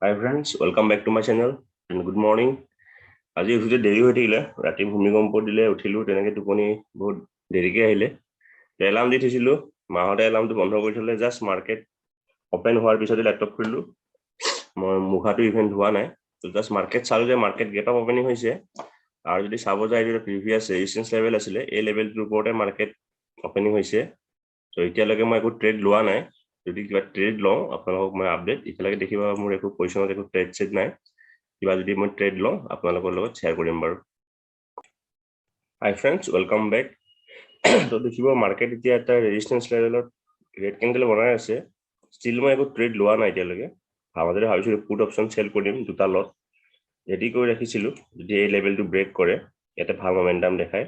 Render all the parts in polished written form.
Hi friends, welcome back to my channel and good morning. আজি উঠোতে দেৰি হৈ থাকিলে ৰাতি ভূমিকম্প দিলে উঠিলো তেনেকে টোপনি বহুত দেৰিকে আহিলে এলাৰ্ম দি থৈছিলো মাহতে এলাৰ্মটো বন্ধ কৰি থলে জাষ্ট মাৰ্কেট ওপেন হোৱাৰ পিছতে ল্যাপটপ খুলিলো মই মুখাটো ইভেন্ট হোৱা নাই তো জাষ্ট মাৰ্কেট চালো যে মাৰ্কেট গেট আপ ওপেনিং হৈছে আৰু যদি চাব যায় যে প্ৰিভিয়াছ ৰেজিস্ট্যান্স লেভেল আছিলে এই লেভেলটোৰ ওপৰতে মাৰ্কেট ওপেনিং হৈছে তো এতিয়ালৈকে মই একো ট্ৰেড লোৱা নাই যদি কিবা ট্ৰেড লওঁ আপোনালোকক মই আপডেট এতিয়ালৈকে দেখিবা মোৰ একো পজিশনত একো ট্ৰেড সেট নাই কিবা যদি মই ট্ৰেড লওঁ আপোনালোকৰ লগত শ্বেয়াৰ কৰিম বাৰু হাই ফ্ৰেণ্ডছ ওয়েলকাম বেক তো দেখিব মাৰ্কেট এতিয়া এটা ৰেজিস্ট্যান্স লেভেলত ৰেড ক্যান্ডেল বনাই আছে ষ্টিল মই একো ট্ৰেড লোৱা নাই এতিয়ালৈকে ভাবতে ভাবিছিলো পুট অপশন সেল কৰিম দুটা লট ৰেডি কৰি ৰাখিছিলো যদি এই লেভেলটো ব্ৰেক কৰে ইয়াতে ভাল মোমেন্টাম দেখায়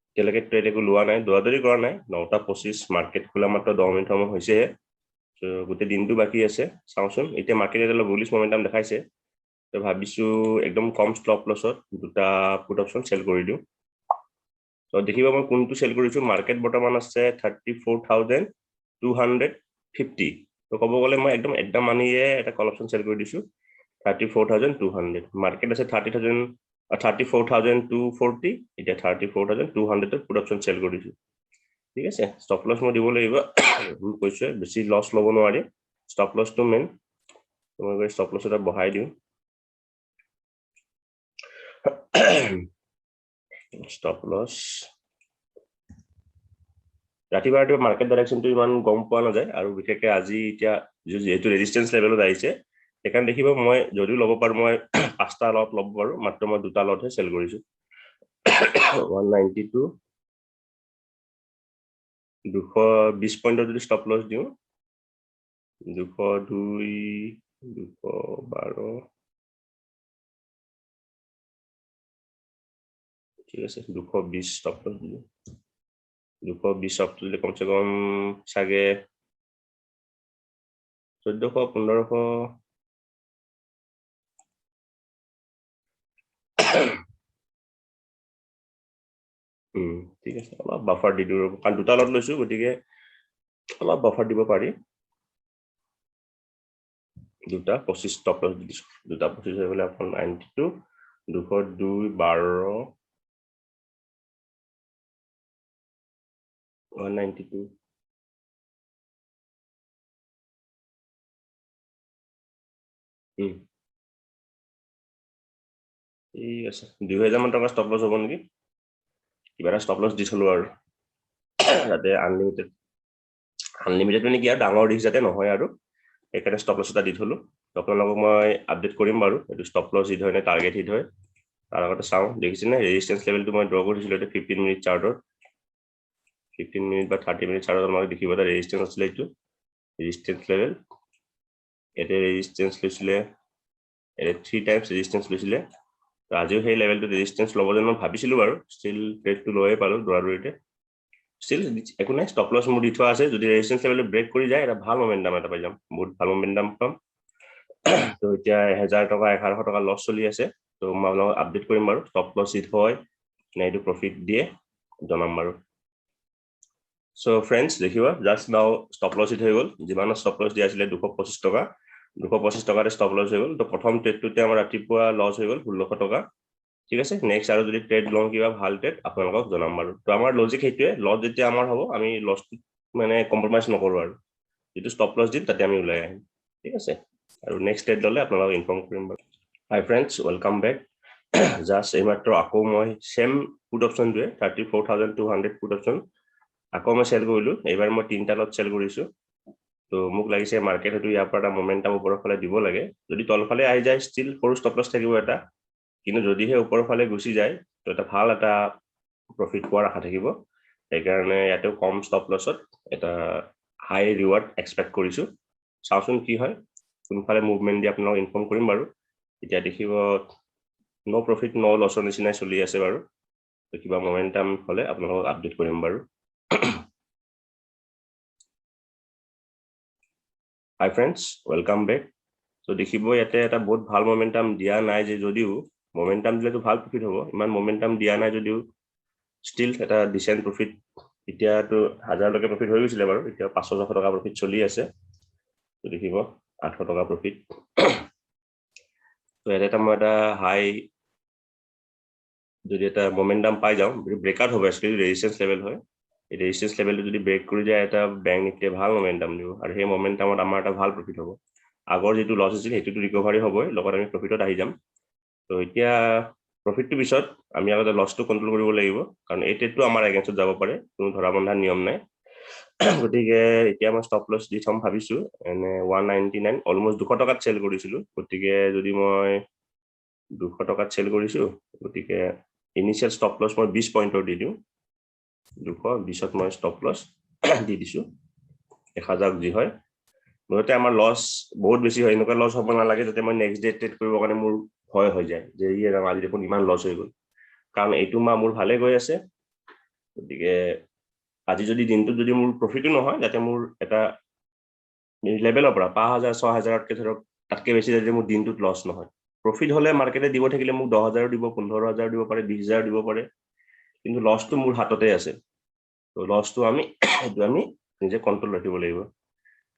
এতিয়ালৈকে ট্ৰেড একো লোৱা নাই দৌৰাদৌৰি কৰা নাই 9:25 মাৰ্কেট খোলা মাত্ৰ 10 মিনিট সময় হৈছে তো গোটেই দিনটো বাকি আছে চাওঁচোন এতিয়া মাৰ্কেট এটা বুলিশ মোমেন্টাম দেখাইছে তো ভাবিছো একদম কম স্টপ লছত দুটা পুট অপশন সেল কৰি দিও তো দেখিবা মই কোনটো সেল কৰিছো মাৰ্কেট বৰ্তমান আছে 34,250 তো ক'ব গলে মই একদম মানিয়ে এটা কল অপশন সেল কৰি দিছো 34,200 মাৰ্কেট আছে 34,240 এতিয়া 34,200 পুট অপশন সেল কৰিছো ঠিক আছে স্টপ লস মই দিব লাগিব কৈছে বেছি লস লব নোৱাৰি স্টপ লসটো মেইন মই স্টপ লস এটা বহাই দিও stop loss ৰাতিবাৰটো মাৰ্কেট ডাইৰেকশনটো ইমান গম পোৱা নাযায় আৰু বিশেষকৈ আজি এতিয়া যেহেতু ৰেজিস্ট্যান্স লেভেলত আহিছে এখান দেখিব মই যদিও ল'ব পাৰো মই পাঁচটা লট ল'ব পাৰো মাত্ৰ মই দুটা লটহে সেল কৰিছো 192 220 পইণ্টৰ যদি ষ্টপ লছ দিও 202 212 ঠিক আছে 220 ষ্টপ লছ দিও 220 ষ্টপ দিলে কমসে কম চাগে 1400 1500 ঠিক আছে অলপ বাফাৰ দি দিও কাৰণ দুটা লট লৈছো গতিকে অলপ বাফাৰ দিব পাৰি দুটা 25 ষ্টপ লছ দি দিছো দুটা 25 হৈ গলে আপোনাৰ 92 202 12 192 ঠিক আছে 2000 মান টকা ষ্টপ লছ হ'ব নেকি কিবা এটা ষ্টপ লছ দি থলো আৰু যাতে আনলিমিটেড মানে কি আৰু ডাঙৰ ৰিস্ক যাতে নহয় আৰু এখানে ষ্টপ লছ এটা দি থলো আপোনালোকক মই আপডেট কৰিম বাৰু এটো ষ্টপ লছ হিট হয় নে টাৰ্গেট হিট হয় তাৰ আগতে চাও দেখিছেনে ৰেজিস্ট্যান্স লেভেলটো মই ড্ৰ কৰিছিলো এটা 15 মিনিট চাৰ্টত 15 মিনিট বা 30 মিনিট চাৰ্টত মই দেখিব এটা ৰেজিস্ট্যান্স আছিল এইটো ৰেজিস্ট্যান্স লেভেল এটা ৰেজিস্ট্যান্স লৈছিলে এটা 3 টাইমছ ৰেজিস্ট্যান্স লৈছিলে তো আজিও সেই লেভেলটো ৰেজিস্ট্যান্স ল'ব যেন মই ভাবিছিলো বাৰু ষ্টিল ট্ৰেডটো লৈয়ে পালো দৌৰাদৌৰিতে ষ্টিল একো নাই ষ্টপ লছ মোৰ দি থোৱা আছে যদি ৰেজিস্ট্যান্স লেভেলটো ব্ৰেক কৰি যায় এটা ভাল মোমেন্টাম এটা পাই যাম বহুত ভাল মোমেন্টাম পাম তো এতিয়া 1000 টকা 1100 টকা লছ চলি আছে তো মই আপোনালোকক আপডেট কৰিম বাৰু ষ্টপ লছ হিট হয় নে এইটো প্ৰফিট দিয়ে জনাম বাৰু সো ফ্ৰেন্ডস দেখিবা just now stop loss hit হৈ গল যিমান ষ্টপ লছ দিয়া আছিলে 225 টকা 225 টকাতে ষ্টপ লছ হৈ গল তো প্ৰথম ট্ৰেডটোতে আমাৰ ৰাতিপুৱা লছ হৈ গল 1600 টকা ঠিক আছে নেক্সট আৰু যদি ট্ৰেড লং কিবা ভাল ট্ৰেড আপোনালোকক জনাম বাৰু তো আমাৰ লজিক হেতুৱে লছ যেতিয়া আমাৰ হ'ব আমি লছ মানে কম্প্ৰমাইজ নকৰো আৰু যেটো ষ্টপ লছ দিম তাতে আমি উলাই আহিম ঠিক আছে আৰু নেক্সট ট্ৰেড ললে আপোনালোকক ইনফৰ্ম কৰিম বাৰু hi friends welcome back just এইমাত্ৰ আকৌ মই সেম পুট অপশন দিয়ে 34,200 পুট অপশন আকৌ মই সেল কৰিলো এবাৰ মই তিনটা লট সেল কৰিছো তো মোক লাগিছে মাৰ্কেট হেতু ইয়াৰ পৰা মোমেন্টাম ওপৰৰ ফালে দিব লাগে যদি তলফালে আহি যায় ষ্টিল ফৰ ষ্টপ লছ থাকিব এটা কিন্তু যদিহে ওপৰৰ ফালে গুচি যায় তো এটা ভাল এটা প্ৰফিট পোৱাৰ আশা থাকিব সেইকাৰণে ইয়াতে কম ষ্টপ লছত এটা হাই ৰিৱাৰ্ড এক্সপেক্ট কৰিছো চাওচোন কি হয় কোনফালে মুভমেন্ট দি আপোনাক ইনফৰ্ম কৰিম বাৰু এতিয়া দেখিব নো প্ৰফিট নো লছৰ নিচিনাই চলি আছে বাৰু তো কিবা মোমেন্টাম হলে আপোনালোকক আপডেট কৰিম বাৰু হাই ফ্ৰেণ্ডছ ওয়েলকাম বেক তো দেখিব ইয়াতে এটা বহুত ভাল মোমেন্টাম দিয়া নাই যে যদিও মোমেন্টাম দিলেতো ভাল প্ৰফিট হ'ব ইমান মোমেন্টাম দিয়া নাই যদিও ষ্টিল এটা ডিসেন্ট প্ৰফিট এতিয়াতো 1000 লৈকে প্ৰফিট হৈ গৈছিলে বাৰু এতিয়া 500 টকা প্ৰফিট চলি আছে তো দেখিব 800 টকা প্ৰফিট তো এটা মই এটা হাই যদি এটা মোমেন্টাম পাই যাওঁ ব্ৰেকআউট হ'ব এক্সুৱেলি ৰেজিষ্টেন্স লেভেল হয় এই ৰেজিষ্টেন্স লেভেলটো যদি ব্ৰেক কৰি যায় এটা বেংক নিফটিয়ে ভাল মোমেন্টাম দিব আৰু সেই মোমেন্টামত আমাৰ এটা ভাল প্ৰফিট হ'ব আগৰ যেটো লছ আছিল হেতুটো ৰিকভাৰি হ'বই লগত আমি প্ৰফিটত আহি যাম তো এতিয়া প্ৰফিটটো পিছত আমি আগতে লছটো কন্ট্ৰোল কৰিব লাগিব কাৰণ এই ট্ৰেডটো আমাৰ এগেইনষ্টত যাব পাৰে কোনো ধৰা বন্ধা নিয়ম নাই গতিকে এতিয়া মই ষ্টপ লছ দি থম ভাবিছো এনে 199 অলমোস্ট 200 টকাত সেল কৰিছিলো গতিকে যদি মই 200 টকাত সেল কৰিছো গতিকে ইনিশিয়াল ষ্টপ লছ মই 20 পইণ্টৰ দি দিওঁ 220ত মই ষ্টপ লছ দি দিছো 1000 যি হয় মতে আমাৰ লছ বহুত বেছি হয় এনেকুৱা লছ হ'ব নালাগে যাতে মই নেক্সট ডে ট্ৰেড কৰিব কাৰণে মোৰ ভয় হৈ যায় যে ই আজি দেখোন ইমান লছ হৈ গ'ল কাৰণ এইটো মাহ মোৰ ভালে গৈ আছে গতিকে আজি যদি দিনটোত যদি মোৰ প্ৰফিটো নহয় যাতে মোৰ এটা লেভেলৰ পৰা 5000 6000তকৈ ধৰক তাতকৈ বেছি যাতে মোৰ দিনটোত লছ নহয় প্ৰফিট হলে মাৰ্কেটে দিব থাকিলে মোক 10000 দিব 15000 দিব পাৰে 20000 দিব পাৰে কিন্তু লছটো মোৰ হাততে আছে তো লছটো আমি নিজে কন্ট্ৰোল ৰাখিব লাগিব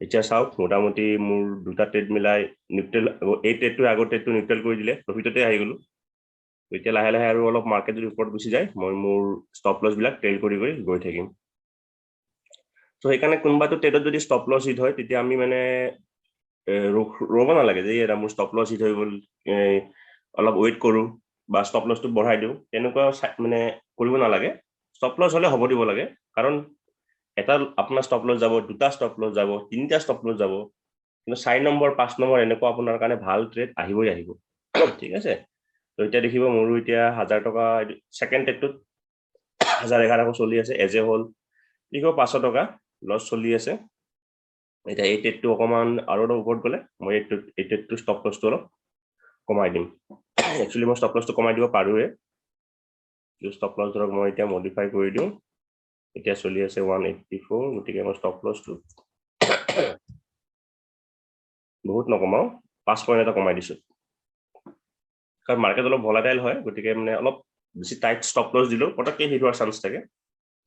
এতিয়া চাওক মোটামুটি মোৰ দুটা ট্ৰেড মিলাই নিউট্ৰেল এই ট্ৰেডটো আগৰ ট্ৰেডটো নিউট্ৰেল কৰি দিলে প্ৰফিটতে আহি গলো এতিয়া লাহে লাহে আৰু অলপ মাৰ্কেট যদি ওপৰত গুচি যায় মই মোৰ ষ্টপ লছ বিলাক ট্ৰেল কৰি গৈ থাকিম তো সেইকাৰণে কোনোবাটো ট্ৰেডত যদি ষ্টপ লছ হিট হয় তেতিয়া আমি মানে ৰ'ব নালাগে যে এটা মোৰ ষ্টপ লছ হিট হৈ গ'ল অলপ ৱেইট কৰো বা ষ্টপ লছটো বঢ়াই দিওঁ তেনেকুৱা মানে কৰিব নালাগে ষ্টপ লছ হলে হ'ব দিব লাগে কাৰণ এটা আপোনাৰ ষ্টপ লছ যাব দুটা ষ্টপ লছ যাব তিনিটা ষ্টপ লছ যাব কিন্তু 4 নম্বৰ 5 নম্বৰ এনেকুৱা আপোনাৰ কাৰণে ভাল ট্ৰেড আহিবই আহিব ঠিক আছে তো এতিয়া দেখিব মোৰো এতিয়া 1000 টকা সেকেন্ড ট্ৰেডটোত 1011 চলি আছে এজে হল দেখিব 500 টকা লছ চলি আছে এতিয়া এই ট্ৰেডটো অকমান আৰু অলপ ওপৰত গলে মই এই ট্ৰেডটো ষ্টপ লছটো অলপ কমাই দিম একচুয়ালি মই ষ্টপ লছটো কমাই দিব পাৰোৱে ষ্টপ লছ ধৰক মই এতিয়া মডিফাই কৰি দিওঁ এতিয়া চলি আছে 184 গতিকে মই ষ্টপ লছটো বহুত নকমাও 5 পইণ্ট এটা কমাই দিছো কাৰণ মাৰ্কেট অলপ ভলাটাইল হয় গতিকে মানে অলপ বেছি টাইট ষ্টপ লছ দিলো পটককে হিট হোৱাৰ চান্স থাকে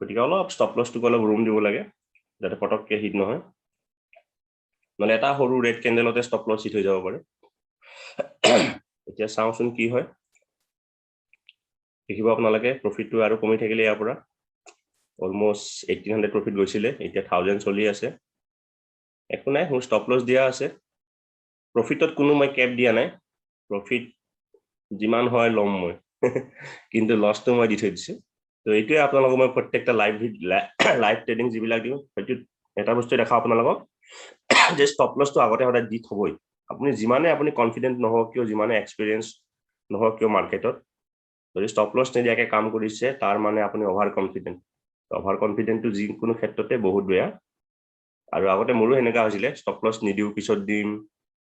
গতিকে অলপ ষ্টপ লছটো অলপ ৰুম দিব লাগে যাতে পটককে হিট নহয় মানে এটা সৰু ৰেড কেন্ডেলতে ষ্টপ লছ হিট হৈ যাব পাৰে এতিয়া চাওঁচোন কি হয় দেখিব আপোনালোকে প্ৰফিটটো আৰু কমি থাকিলে ইয়াৰ পৰা অলমোস্ট 1800 প্ৰফিট গৈছিলে এতিয়া 1000 চলি আছে একো নাই মোৰ ষ্টপ লছ দিয়া আছে প্ৰফিটত কোনো মই কেপ দিয়া নাই প্ৰফিট যিমান হয় লম মই কিন্তু লছটো মই দি থৈ দিছো তো এইটোৱে আপোনালোকক মই প্ৰত্যেকটা লাইভ ট্ৰেডিং যিবিলাক দিওঁ সেইটো এটা বস্তু দেখা আপোনালোকক যে ষ্টপ লছটো আগতে সদায় দি থবই আপুনি যিমানে আপুনি কনফিডেন্ট নহওক কিয় যিমানে এক্সপেৰিয়েন্স নহওক কিয় মাৰ্কেটত যদি ষ্টপ লছ নিদিয়াকে কাম কৰিছে তাৰ মানে আপুনি অভাৰ কনফিডেন্টটো যিকোনো ক্ষেত্ৰতে বহুত বেয়া আৰু আগতে মোৰো এনেকা হৈছিলে ষ্টপ লছ নিদিও পিছত দিম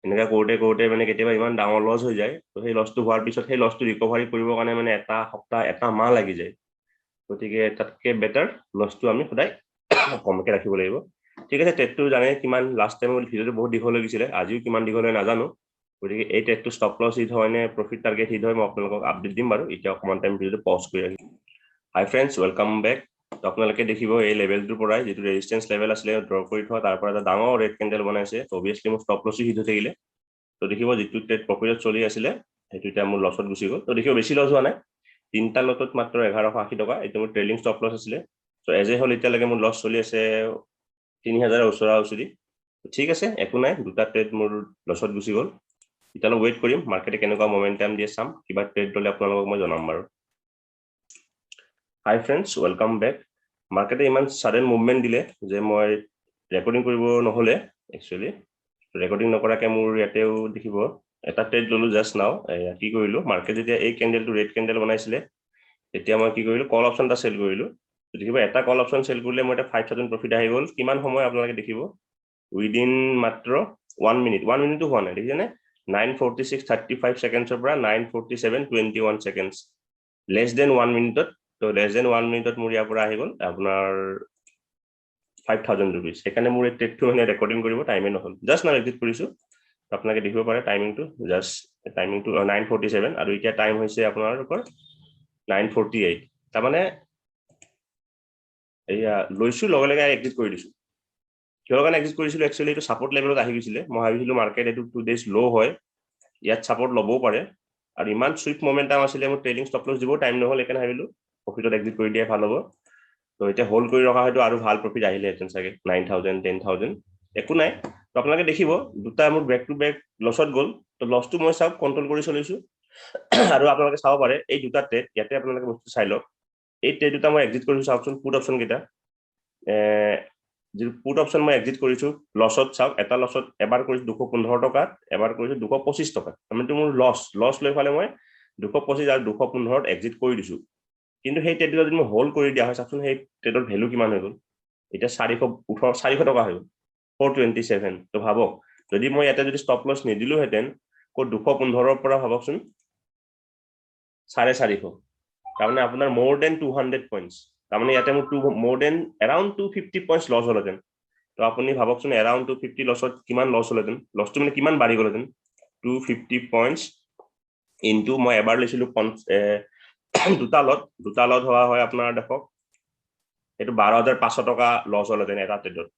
এনেকা কৰোতে মানে কেতিয়াবা ইমান ডাঙৰ লছ হৈ যায় তো সেই লছটো হোৱাৰ পিছত সেই লছটো ৰিকভাৰি কৰিবৰ কাৰণে মানে এটা সপ্তাহ এটা মাহ লাগি যায় গতিকে তাতকে বেটাৰ লছটো আমি সদায় কমকে ৰাখিব লাগিব ঠিক আছে ট্ৰেডটো জানে কিমান লাষ্ট টাইম ভিডিঅ'টো বহুত দীঘল হৈ গৈছিলে আজিও কিমান দীঘল হয় নাজানো গতিকে এই ট্ৰেডটো ষ্টপ লছ হিট হয় নে প্ৰফিট টাৰ্গেট হিট হয় মই আপোনালোকক আপডেট দিম বাৰু এতিয়া অকমান টাইম ভিডিঅ'টো পজ কৰি ৰাখিম হাই ফ্ৰেণ্ডছ ৱেলকাম বেক আপোনালোকে দেখিব এই লেভেলটোৰ পৰাই যেটো ৰেজিষ্টেন্স লেভেল আছিলে ড্ৰ কৰি থোৱা তাৰ পৰা এটা ডাঙৰ ৰেড কেন্ডেল বনাইছে অবভিয়াছলি মোৰ ষ্টপ লছ হিট হৈ থাকিলে তো দেখিব যেটো ট্ৰেড প্ৰফিটত চলি আছিলে হেতু এতিয়া মোৰ লছত গুচি গ'ল তো দেখিব বেছি লছ হোৱা নাই তিনটা লটত মাত্ৰ 1180 টকা এইটো মোৰ ট্ৰেইলিং ষ্টপ লছ আছিলে তো এজে হল এতিয়ালৈকে মোৰ লছ চলি আছে 3000 ওচৰা-ওচৰি ঠিক আছে একো নাই দুটা ট্ৰেড মোৰ লছত গুচি গ'ল এতিয়া ৱেইট কৰিম মাৰ্কেটে কেনেকুৱা মোমেন্টাম দিয়ে চাম কিবা ট্ৰেড দলে আপোনালোকক মই জনাম বাৰু হাই ফ্ৰেণ্ডছ ৱেলকাম বেক মাৰ্কেটে ইমান সাডেন মুভমেন্ট দিলে যে মই ৰেকৰ্ডিং কৰিব নহলে একচুয়ালি ৰেকৰ্ডিং নকৰাকে মোৰ ইয়াতেও দেখিব এটা ট্ৰেড ললো জাস্ট নাও কি কৰিলো মাৰ্কেট যেতিয়া এই কেন্ডেলটো ৰেড কেন্ডেল বনাইছিলে তেতিয়া মই কি কৰিলো কল অপচন এটা সেল কৰিলো দেখিব এটা কল অপচন সেল কৰিলে মই এটা 5000 প্ৰফিট আহি গ'ল কিমান সময় আপোনালোকে দেখিব উইদিন মাত্ৰ 1 মিনিটটো হোৱা নাই দেখিছেনে 9:46:35 সেকেন্ডৰ পৰা 9:47:21 সেকেন্ডছ লেছ দেন 1 মিনিটত তো লেছ দেন 1 মিনিটত মোৰ ইয়াৰ পৰা আহি গ'ল আপোনাৰ 5000 रुपीस সেইকাৰণে মোৰ এই ট্ৰেডটো মানে ৰেকৰ্ডিং কৰিব টাইমে নহল জাস্ট না এডিট কৰিছো আপোনালোকে দেখিব পাৰে টাইমিংটো জাস্ট টাইমিংটো 9:47 আৰু এতিয়া টাইম হৈছে আপোনালোকৰ 9:48 তাৰ মানে এয়া লৈছো লগে লগে এক্সিট কৰি দিছো কিহৰ কাৰণে এক্সিট কৰিছিলো একচুয়ালি এইটো সাপোৰ্ট লেভেলত আহি গৈছিলে মই ভাবিছিলো মাৰ্কেট এইটো 2 ডেজ লো হয় ইয়াত সাপোৰ্ট লবও পাৰে আৰু ইমান সুইফট মোমেন্টাম আছিলে মোৰ ট্ৰেডিং ষ্টপ লছ দিব টাইম নহল একাৰণে ভাবিলো প্ৰফিটত এক্সিট কৰি দিয়া ভাল হ'ব তো এতিয়া হোল্ড কৰি ৰখা হয়তো আৰু ভাল প্ৰফিট আহিলে হেতেন চাগে 9000 10000 একো নাই তো আপোনালোকে দেখিব দুটা মোৰ বেক টু বেক লছত গ'ল তো লছটো মই সব কন্ট্ৰোল কৰি চলিছো আৰু আপোনালোকে চাব পাৰে এই দুটা ট্ৰেড ইয়াতে আপোনালোকে বস্তু চাই লওক এই ট্ৰেড দুটা মই এক্সিট কৰিছো অপশন পুট অপশন কেইটা যে পুট অপশন মই এক্সিট কৰিছো লছত চাওক এটা লছত এবাৰ কৰিছো 215 টকা এবাৰ কৰিছো 225 টকা মানে মোৰ লছ লৈ ফালে মই 225 আৰু 215 এক্সিট কৰি দিছো কিন্তু সেই ট্ৰেডটো যদি মই হোল্ড কৰি দিয়া হয় চাওকচোন সেই ট্ৰেডৰ ভ্যালু কিমান হৈ গ'ল এটা 400 টকা হৈ গ'ল 427 তো ভাবক যদি মই ইয়াতে যদি ষ্টপ লছ নিদিলো হেতেন কো 215 পৰা ভাবকচোন 450 তাৰমানে আপোনাৰ more than 200 points তাৰমানে ইয়াতে মোৰ more than around 250 points loss হলহেতেন তো আপুনি ভাবকচোন around 250 লছত কিমান লছ হলহেতেন লছটো মানে কিমান বাঢ়ি গলহেতেন 250 points into মই এবাৰ লৈছিলো দুটা লট হোৱা হয় আপোনাৰ দেখক এটো 12500 টকা লছ হলহেতেন এটা ট্ৰেডত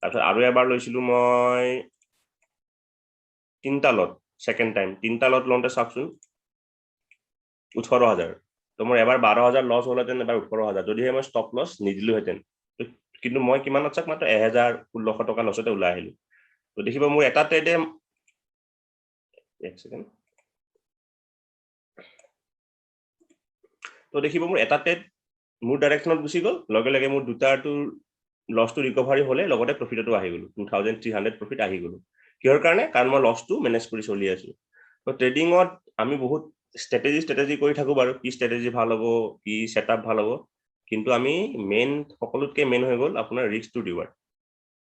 তাৰপিছত আৰু এবাৰ লৈছিলো মই তিনটা লট সেকেন্ড টাইম তিনটা লট লওঁতে চাওকচোন 18000 তো মোৰ এবাৰ 12000 লছ হলহেতেন এবাৰ 18000 যদিহে মই ষ্টপ লছ নিদিলো হেতেন কিন্তু মই কিমান আছাক মাত্ৰ 1600 টকা লছতে ওলাই আহিলো তো দেখিব মোৰ এটা ট্ৰেডে এক সেকেন্ড তো দেখিব মোৰ এটা ট্ৰেড মোৰ ডাইৰেকশনত গুছি গল লগে লগে মোৰ দুটাটো লছটো ৰিকভাৰি হলে লগতে প্ৰফিটটো আহি গলো 2300 প্ৰফিট আহি গলো কিহৰ কাৰণে কাৰণ মই লছটো মেনেজ কৰি চলি আছো তো ট্ৰেডিংত আমি বহুত স্ট্ৰেটেজি কৰি থাকো বাৰু কি স্ট্ৰেটেজি ভাল হ'ব কি সেটআপ ভাল হ'ব কিন্তু আমি মেইন সকলোতকে মেইন হৈ গল আপোনাৰ ৰিস্ক টু ৰিৱাৰ্ড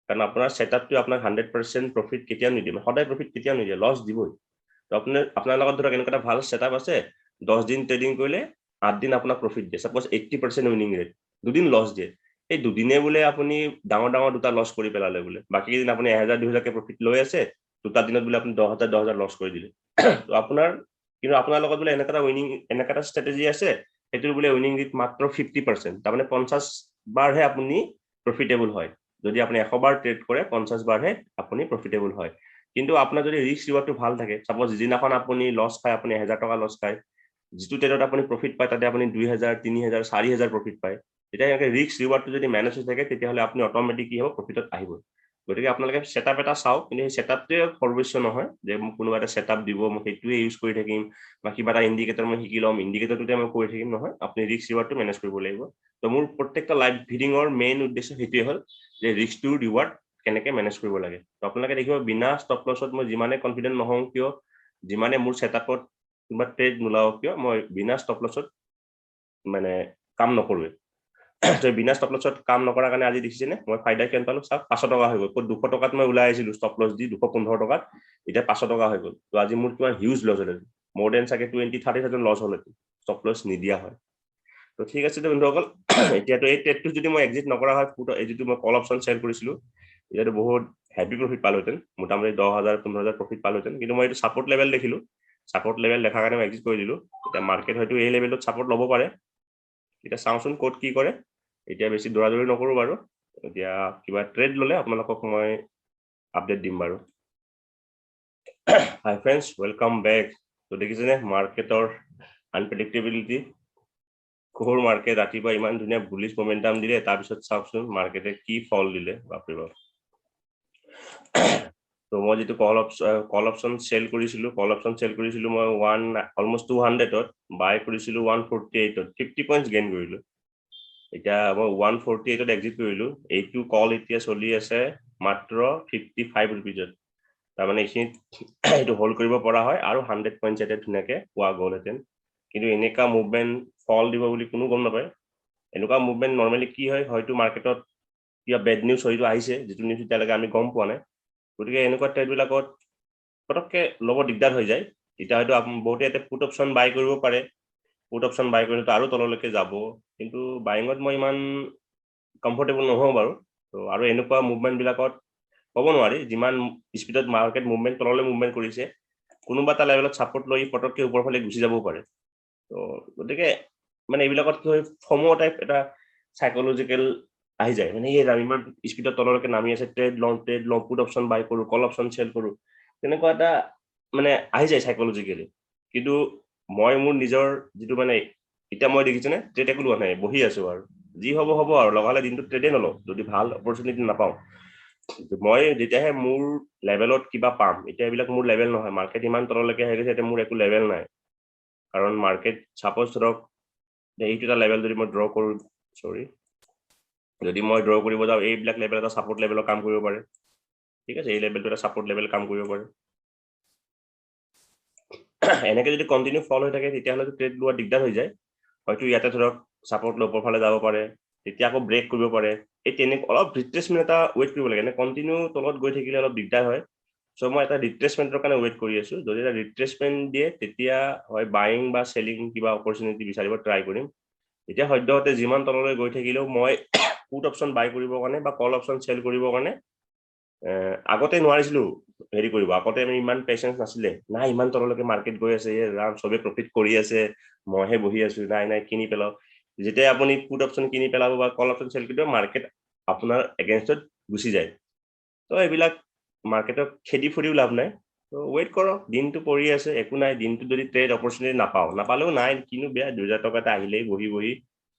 কাৰণ আপোনাৰ সেটআপটো আপোনাক 100% প্ৰফিট কেতিয়া নিদিয়ে সদায় প্ৰফিট কেতিয়া নিদিয়ে লছ দিবই তো আপোনাৰ লগত ধৰক এনেকুৱা এটা ভাল সেটআপ আছে 10 দিন ট্ৰেডিং কৰিলে 8 দিন আপোনাক প্ৰফিট দিয়ে সাপোজ 80% উইনিং ৰেট দুদিন লছ দিয়ে এই দুদিনে বোলে আপুনি ডাঙৰ দুটা লছ কৰি পেলালে বোলে বাকি দিন আপুনি 1000 2000 কে প্ৰফিট লৈ আছে দুটা দিনত বোলে আপুনি 10000 লছ কৰি দিলে তো আপোনাৰ লগত বোলে এনেকা স্ট্ৰেটেজি আছে এটোৰ বোলে উইনিং ৰেট মাত্ৰ 50% তাৰমানে 50 বাৰহে আপুনি প্ৰফিটেবল হয় যদি আপুনি 100 বাৰ ট্ৰেড কৰে 50 বাৰহে আপুনি প্ৰফিটেবল হয় কিন্তু আপোনাৰ যদি ৰিস্ক ৰিৱাৰ্ডটো ভাল থাকে সাপোজ যিদিনাখন আপুনি লছ খায় আপুনি 1000 টকা লছ খায় যিটো ট্ৰেডত আপুনি প্ৰফিট পায় তাতে আপুনি 2000 3000 4000 প্ৰফিট পায় এটা এনেকে ৰিস্ক ৰিৱাৰ্ডটো যদি মেনেজ হৈ থাকে তেতিয়া হলে আপুনি অটোমেটিক কি হ'ব প্ৰফিটত আহিব গতিকে আপোনালোকে সেটআপ এটা চাও কিন্তু এই সেটআপটোৱে সৰ্বস্ব নহয় যে মোক কোনোবা এটা সেটআপ দিব মই সেইটোৱে ইউজ কৰি থাকিম বা কিবা এটা ইন্ডিকেটৰ মই শিকি লম ইন্ডিকেটৰটোতে মই কৰি থাকিম নহয় আপুনি ৰিস্ক ৰিৱাৰ্ডটো মেনেজ কৰিব লাগিব তো মোৰ প্ৰত্যেকটা লাইভ ভিডিংৰ মেইন উদ্দেশ্য সেইটোৱে হ'ল যে ৰিস্ক টু ৰিৱাৰ্ড কেনেকে মেনেজ কৰিব লাগে তো আপোনালোকে দেখিব বিনা ষ্টপ লছত মই যিমানে কনফিডেন্ট নহওঁ কিয় যিমানে মোৰ সেটআপত কিবা ট্ৰেড নোলাও কিয় মই বিনা ষ্টপ লছত মানে কাম নকৰোৱে তো বিনা ষ্টপ লছত কাম নকৰাৰ কাৰণে আজি দেখিছেনে মই ফাইদা কিমান পালো চাওক 500 টকা হৈ গ'ল 200 টকাত মই ওলাই আহিছিলো ষ্টপ লছ দি 215 টকাত এতিয়া 500 টকা হৈ গ'ল তো আজি মোৰ কিমান হিউজ লছ হ'ল মোৰ দেন চাগে 20-30,000 লছ হ'ল ষ্টপ লছ নিদিয়া হয় তো ঠিক আছে বন্ধুসকল এতিয়াতো এই ট্ৰেডটো যদি মই এক্সিট নকৰা হয় পুট এই যিটো মই কল অপশন সেল কৰিছিলো এতিয়াতো বহুত হেভি প্ৰফিট পালোহেঁতেন মোটামুটি 10000 15000 প্ৰফিট পালোহেঁতেন কিন্তু মই এইটো সাপোৰ্ট লেভেল দেখিলো সাপোৰ্ট লেভেল দেখাৰ কাৰণে মই এক্সিট কৰি দিলো এতিয়া মাৰ্কেট হয়তো এই লেভেলত সাপোৰ্ট ল'ব পাৰে এটা চাওঁচোন কোড কি কৰে এতিয়া বেছি দৌৰাদৌৰি নকৰো বাৰু এতিয়া কিবা ট্ৰেড ললে আপোনালোকক মই আপডেট দিম বাৰু হাই ফ্ৰেন্ডছ ওয়েলকাম বেক তো দেখিছেনে মাৰ্কেটৰ আনপ্ৰেডিক্টেবিলিটি কোৰ মাৰ্কেট ৰাতিপুৱা ইমান ধুনীয়া বুলিশ মোমেন্টাম দিলে তাৰপিছত চাওকচোন মাৰ্কেটে কি ফল দিলে বাপৰে বাপ তো মই যেটো কল অপশন সেল কৰিছিলো মই অলমোস্ট 200ত বাই কৰিছিলো 148ত 50 পইণ্টছ গেইন কৰিলো এতিয়া মই 148ত এক্সিট কৰিলো এইটো কল এতিয়া চলি আছে মাত্ৰ 55 ৰুপিজত তাৰমানে এইটো হোল্ড কৰিব পৰা হয় আৰু 100 পইণ্টছ এটা ধুনীয়াকে পোৱা গ'লহেতেন কিন্তু এনেকা মুভমেন্ট ফল দিব বুলি কোনো গম নাপায় এনেকুৱা মুভমেন্ট নৰমালি কি হয় হয়তো মাৰ্কেটত কিবা বেড নিউজ হয়তো আহিছে যেটো নিউজ এতিয়ালৈকে আমি গম পোৱা নাই গতিকে এনেকুৱা ট্ৰেড বিলাকত পটককে ল'ব দিগদাৰ হৈ যায় এটা হয়তো বহুতে এটা পুট অপশন বাই কৰিব পাৰে পুট অপশন বাই কৰিলে আৰু তললৈকে যাব কিন্তু বাইঙত মই ইমান কমফৰ্টেবল নহওঁ বাৰু তো আৰু এনেকুৱা মুভমেন্ট বিলাকত ক'ব নোৱাৰি যিমান স্পিডত মাৰ্কেট মুভমেন্ট তললৈ মুভমেন্ট কৰিছে কোনোবা এটা লেভেলত সাপোৰ্ট লৈ পটককে ওপৰ ফালে গুচি যাবও পাৰে তো গতিকে মানে এইবিলাকত কি হয় ফমো টাইপ এটা সাইকোলজিক্যাল আহি যায় মানে এই ইমান স্পিডত তললৈকে নামি আছে ট্ৰেড লং পুট অপশন বাই কৰো কল অপশন সেল কৰো তেনেকুৱা এটা মানে আহি যায় সাইকোলজিক্যালি কিন্তু মই মোৰ নিজৰ যেটো মানে এটা মই দেখিছনে ট্ৰেড একো লোৱা নাই বহি আছো আৰু যি হ'ব হ'ব আৰু লগালে দিনটো ট্ৰেডে নলওঁ যদি ভাল অপৰচুনিটি নাপাওঁ মই যেতিয়াহে মোৰ লেভেলত কিবা পাম এতিয়া এইবিলাক মোৰ লেভেল নহয় মাৰ্কেট ইমান তললৈকে আহি গৈছে এতিয়া মোৰ একো লেভেল নাই কাৰণ মাৰ্কেট সাপোজ ধৰক এইটো এটা লেভেল যদি মই ড্ৰ কৰো সৰি যদি মই ড্ৰ কৰিব যাওঁ এইবিলাক লেভেল এটা সাপোৰ্ট লেভেলৰ কাম কৰিব পাৰে ঠিক আছে এই লেভেলটো এটা সাপোৰ্ট লেভেল কাম কৰিব পাৰে এনেকে যদি কন্টিনিউ ফল হৈ থাকে তেতিয়াহ'লে ট্ৰেড লোৱা দিগদাৰ হৈ যায় হয়তো ইয়াতে ধৰক সাপোৰ্ট ল ওপৰ ফালে যাব পাৰে তেতিয়া আকৌ ব্ৰেক কৰিব পাৰে এই তেনেক অলপ ৰিট্ৰেসমেন্ট এটা ওয়েট কৰিব লাগে নে কন্টিনিউ তলত গৈ থাকিলে অলপ দিগদাৰ হয় সো মই এটা ৰিট্ৰেসমেন্টৰ কাৰণে ওয়েট কৰি আছো যদি এটা ৰিট্ৰেসমেন্ট দিয়ে তেতিয়া হয় বাইং বা সেলিং কিবা অপৰচুনিটি বিচাৰিব ট্ৰাই কৰিম এতিয়া সদ্যহতে যিমান তললৈ গৈ থাকিলেও মই পুট অপশন বাই কৰিবৰ কাৰণে বা কল অপশন সেল কৰিবৰ কাৰণে আগতে নোৱাৰিছিলো হেৰি কৰিব আগতে আমি ইমান পেশেন্স নাছিলে না ইমান তললৈকে মাৰ্কেট গৈ আছে ৰাম সবে প্ৰফিট কৰি আছে মইহে বহি আছো নাই নাই কিনি পেলাও যেতিয়া আপুনি পুট অপশন কিনি পেলাব বা কল অপশন সেল কৰিব মাৰ্কেট আপোনাৰ এগেইনষ্টত গুচি যায় তো এইবিলাক মাৰ্কেটক খেদি ফুৰিও লাভ নাই তো ওয়েট কৰক দিনটো পৰি আছে একো নাই দিনটো যদি ট্ৰেড অপৰচুনিটি নাপালেও নাই কিনো বেয়া 2000 টকা এটা আহিলেই বহি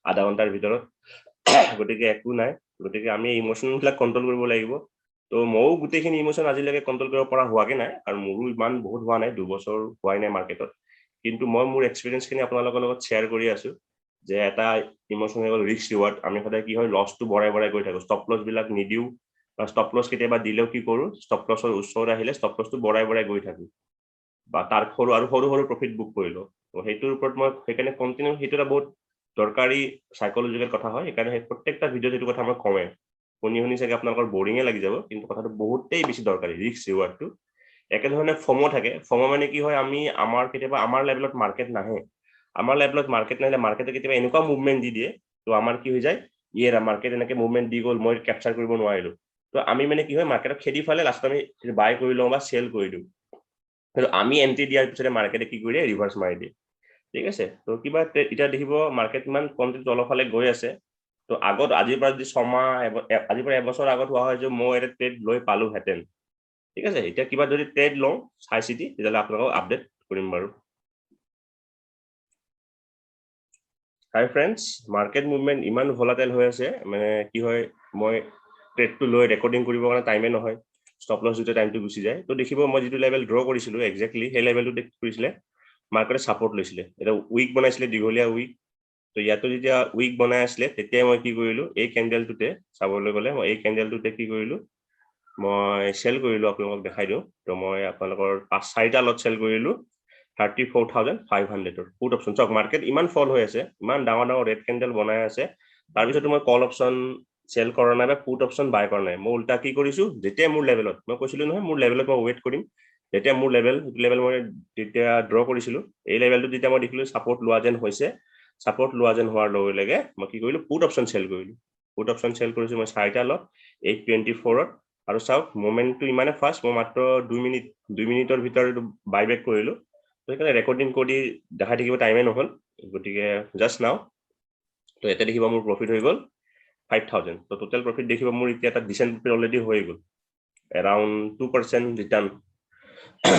আধা ঘণ্টাৰ ভিতৰত গতিকে একো নাই গতিকে আমি ইমোশনবিলাক কন্ট্ৰোল কৰিব লাগিব তো মও গুটেখিনি ইমোশন আজিলৈকে কন্ট্ৰোল কৰিব পৰা হোৱাকে নাই আৰু মোৰো ইমান বহুত হোৱা নাই 2 বছৰ হোৱাই নাই মাৰ্কেটত কিন্তু মই মোৰ এক্সপেৰিয়েন্সখিনি আপোনালোকৰ লগত শেয়াৰ কৰি আছো যে এটা ইমোশনেল ৰিস্ক ৰিৱাৰ্ড আমি সদায় কি হয় লছটো বঢ়াই গৈ থাকো ষ্টপ লছ বিলাক নিদিও বা ষ্টপ লছ কেতিয়াবা দিলেও কি কৰো ষ্টপ লছৰ ওচৰত আহিলে ষ্টপ লছটো বঢ়াই গৈ থাকো বা তাৰ সৰু প্ৰফিট বুক কৰিলো তো সেইটোৰ ওপৰত মই সেইকাৰণে কন্টিনিউ সেইটো এটা বহুত দৰকাৰী সাইকোলজিক্যাল কথা হয় সেইকাৰণে প্ৰত্যেকটা ভিডিঅ'ত এইটো কথা মই কমে শুনি চাগে আপোনালোকৰ বৰিঙে লাগি যাব কিন্তু কথাটো বহুতেই বেছি দৰকাৰী ৰিস্ক ৰিৱাৰ্ডটো একেধৰণে ফমো থাকে ফমো মানে কি হয় আমি আমাৰ কেতিয়াবা আমাৰ লেভেলত মাৰ্কেট নাহে আমাৰ লেভেলত মাৰ্কেট নাহিলে মাৰ্কেটে কেতিয়াবা এনেকুৱা মুভমেন্ট দি দিয়ে তো আমাৰ কি হৈ যায় ইয়েৰা মাৰ্কেট এনেকে মুভমেন্ট দি গ'ল মই ক্যাপচাৰ কৰিব নোৱাৰিলো তো আমি মানে কি হয় মাৰ্কেটক খেদি ফালে লাষ্ট আমি বাই কৰি লওঁ বা সেল কৰি দিওঁ কিন্তু আমি এন্ট্ৰি দিয়াৰ পিছতে মাৰ্কেটে কি কৰি দিয়ে ৰিভাৰ্স মাৰি দিয়ে ঠিক আছে তো কিবা এটা দেখিব মাৰ্কেট ইমান কন্টিনিউ তলৰ ফালে গৈ আছে তো আগত আজিৰ পৰা যদি ছমাহ আজিৰ পৰা এবছৰ আগত হোৱা হয় যে মই এটা ট্ৰেড লৈ পালো হেতেন ঠিক আছে এতিয়া কিবা যদি ট্ৰেড লওঁ চাই চিটি তেতিয়াহ'লে আপোনালোকক আপডেট কৰিম বাৰু হাই ফ্ৰেণ্ডছ মাৰ্কেট মুভমেন্ট ইমান ভলাটাইল হৈ আছে মানে কি হয় মই ট্ৰেডটো লৈ ৰেকৰ্ডিং কৰিবৰ কাৰণে টাইমে নহয় ষ্টপ লছ দিতে টাইমটো গুচি যায় তো দেখিব মই যেটো লেভেল ড্ৰ কৰিছিলো এক্স্যাক্টলি সেই লেভেলটো কৰিছিলে মাৰ্কেটে সাপোৰ্ট লৈছিলে এটা উইক বনাইছিলে দীঘলীয়া উইক তো ইয়াতো যেতিয়া উইক বনাই আছিলে তেতিয়াই মই কি কৰিলো এই ক্যান্ডেলটোতে চাবলৈ গলে মই এই ক্যান্ডেলটোতে কি কৰিলো মই সেল কৰিলো আপোনালোকক দেখাই দিওঁ তো মই আপোনালোকৰ 5-4টা লট সেল কৰিলো 34,500 পুট অপশন চক মাৰ্কেট ইমান ফল হৈ আছে ইমান ডাঙৰ ৰেড ক্যান্ডেল বনাই আছে তাৰ পিছতো মই কল অপশন সেল কৰা নাই বা পুট অপশন বাই কৰা নাই মই উল্টা কি কৰিছো যেতিয়া মোৰ লেভেলত মই কৈছিলো নহয় মোৰ লেভেলত মই ওয়েট কৰিম যেতিয়া মোৰ লেভেল মই তেতিয়া ড্ৰ কৰিছিলো এই লেভেলটো যেতিয়া মই দেখিলো সাপোৰ্ট লোৱা যেন হৈছে সাপোৰ্ট লোৱা যেন হোৱাৰ লগে লগে মই কি কৰিলো পুট অপশন সেল কৰিলো পুট অপশন সেল কৰিছো মই 4টা লট 824 আৰু চাওক মোমেন্টটো ইমানে ফাষ্ট মই মাত্ৰ 2 মিনিটৰ ভিতৰত বাইবেক কৰিলো তো সেইকাৰণে ৰেকৰ্ডিং কৰি দেখাই থাকিব টাইমে নহল গতিকে জাস্ট নাও তো এটা দেখিব মোৰ প্ৰফিট হৈ গল 5,000 তো টোটাল প্ৰফিট দেখিব মোৰ এতিয়া এটা ডিসেন্ট প্ৰফিট অলৰেডি হৈ গল around 2% ৰিটাৰ্ণ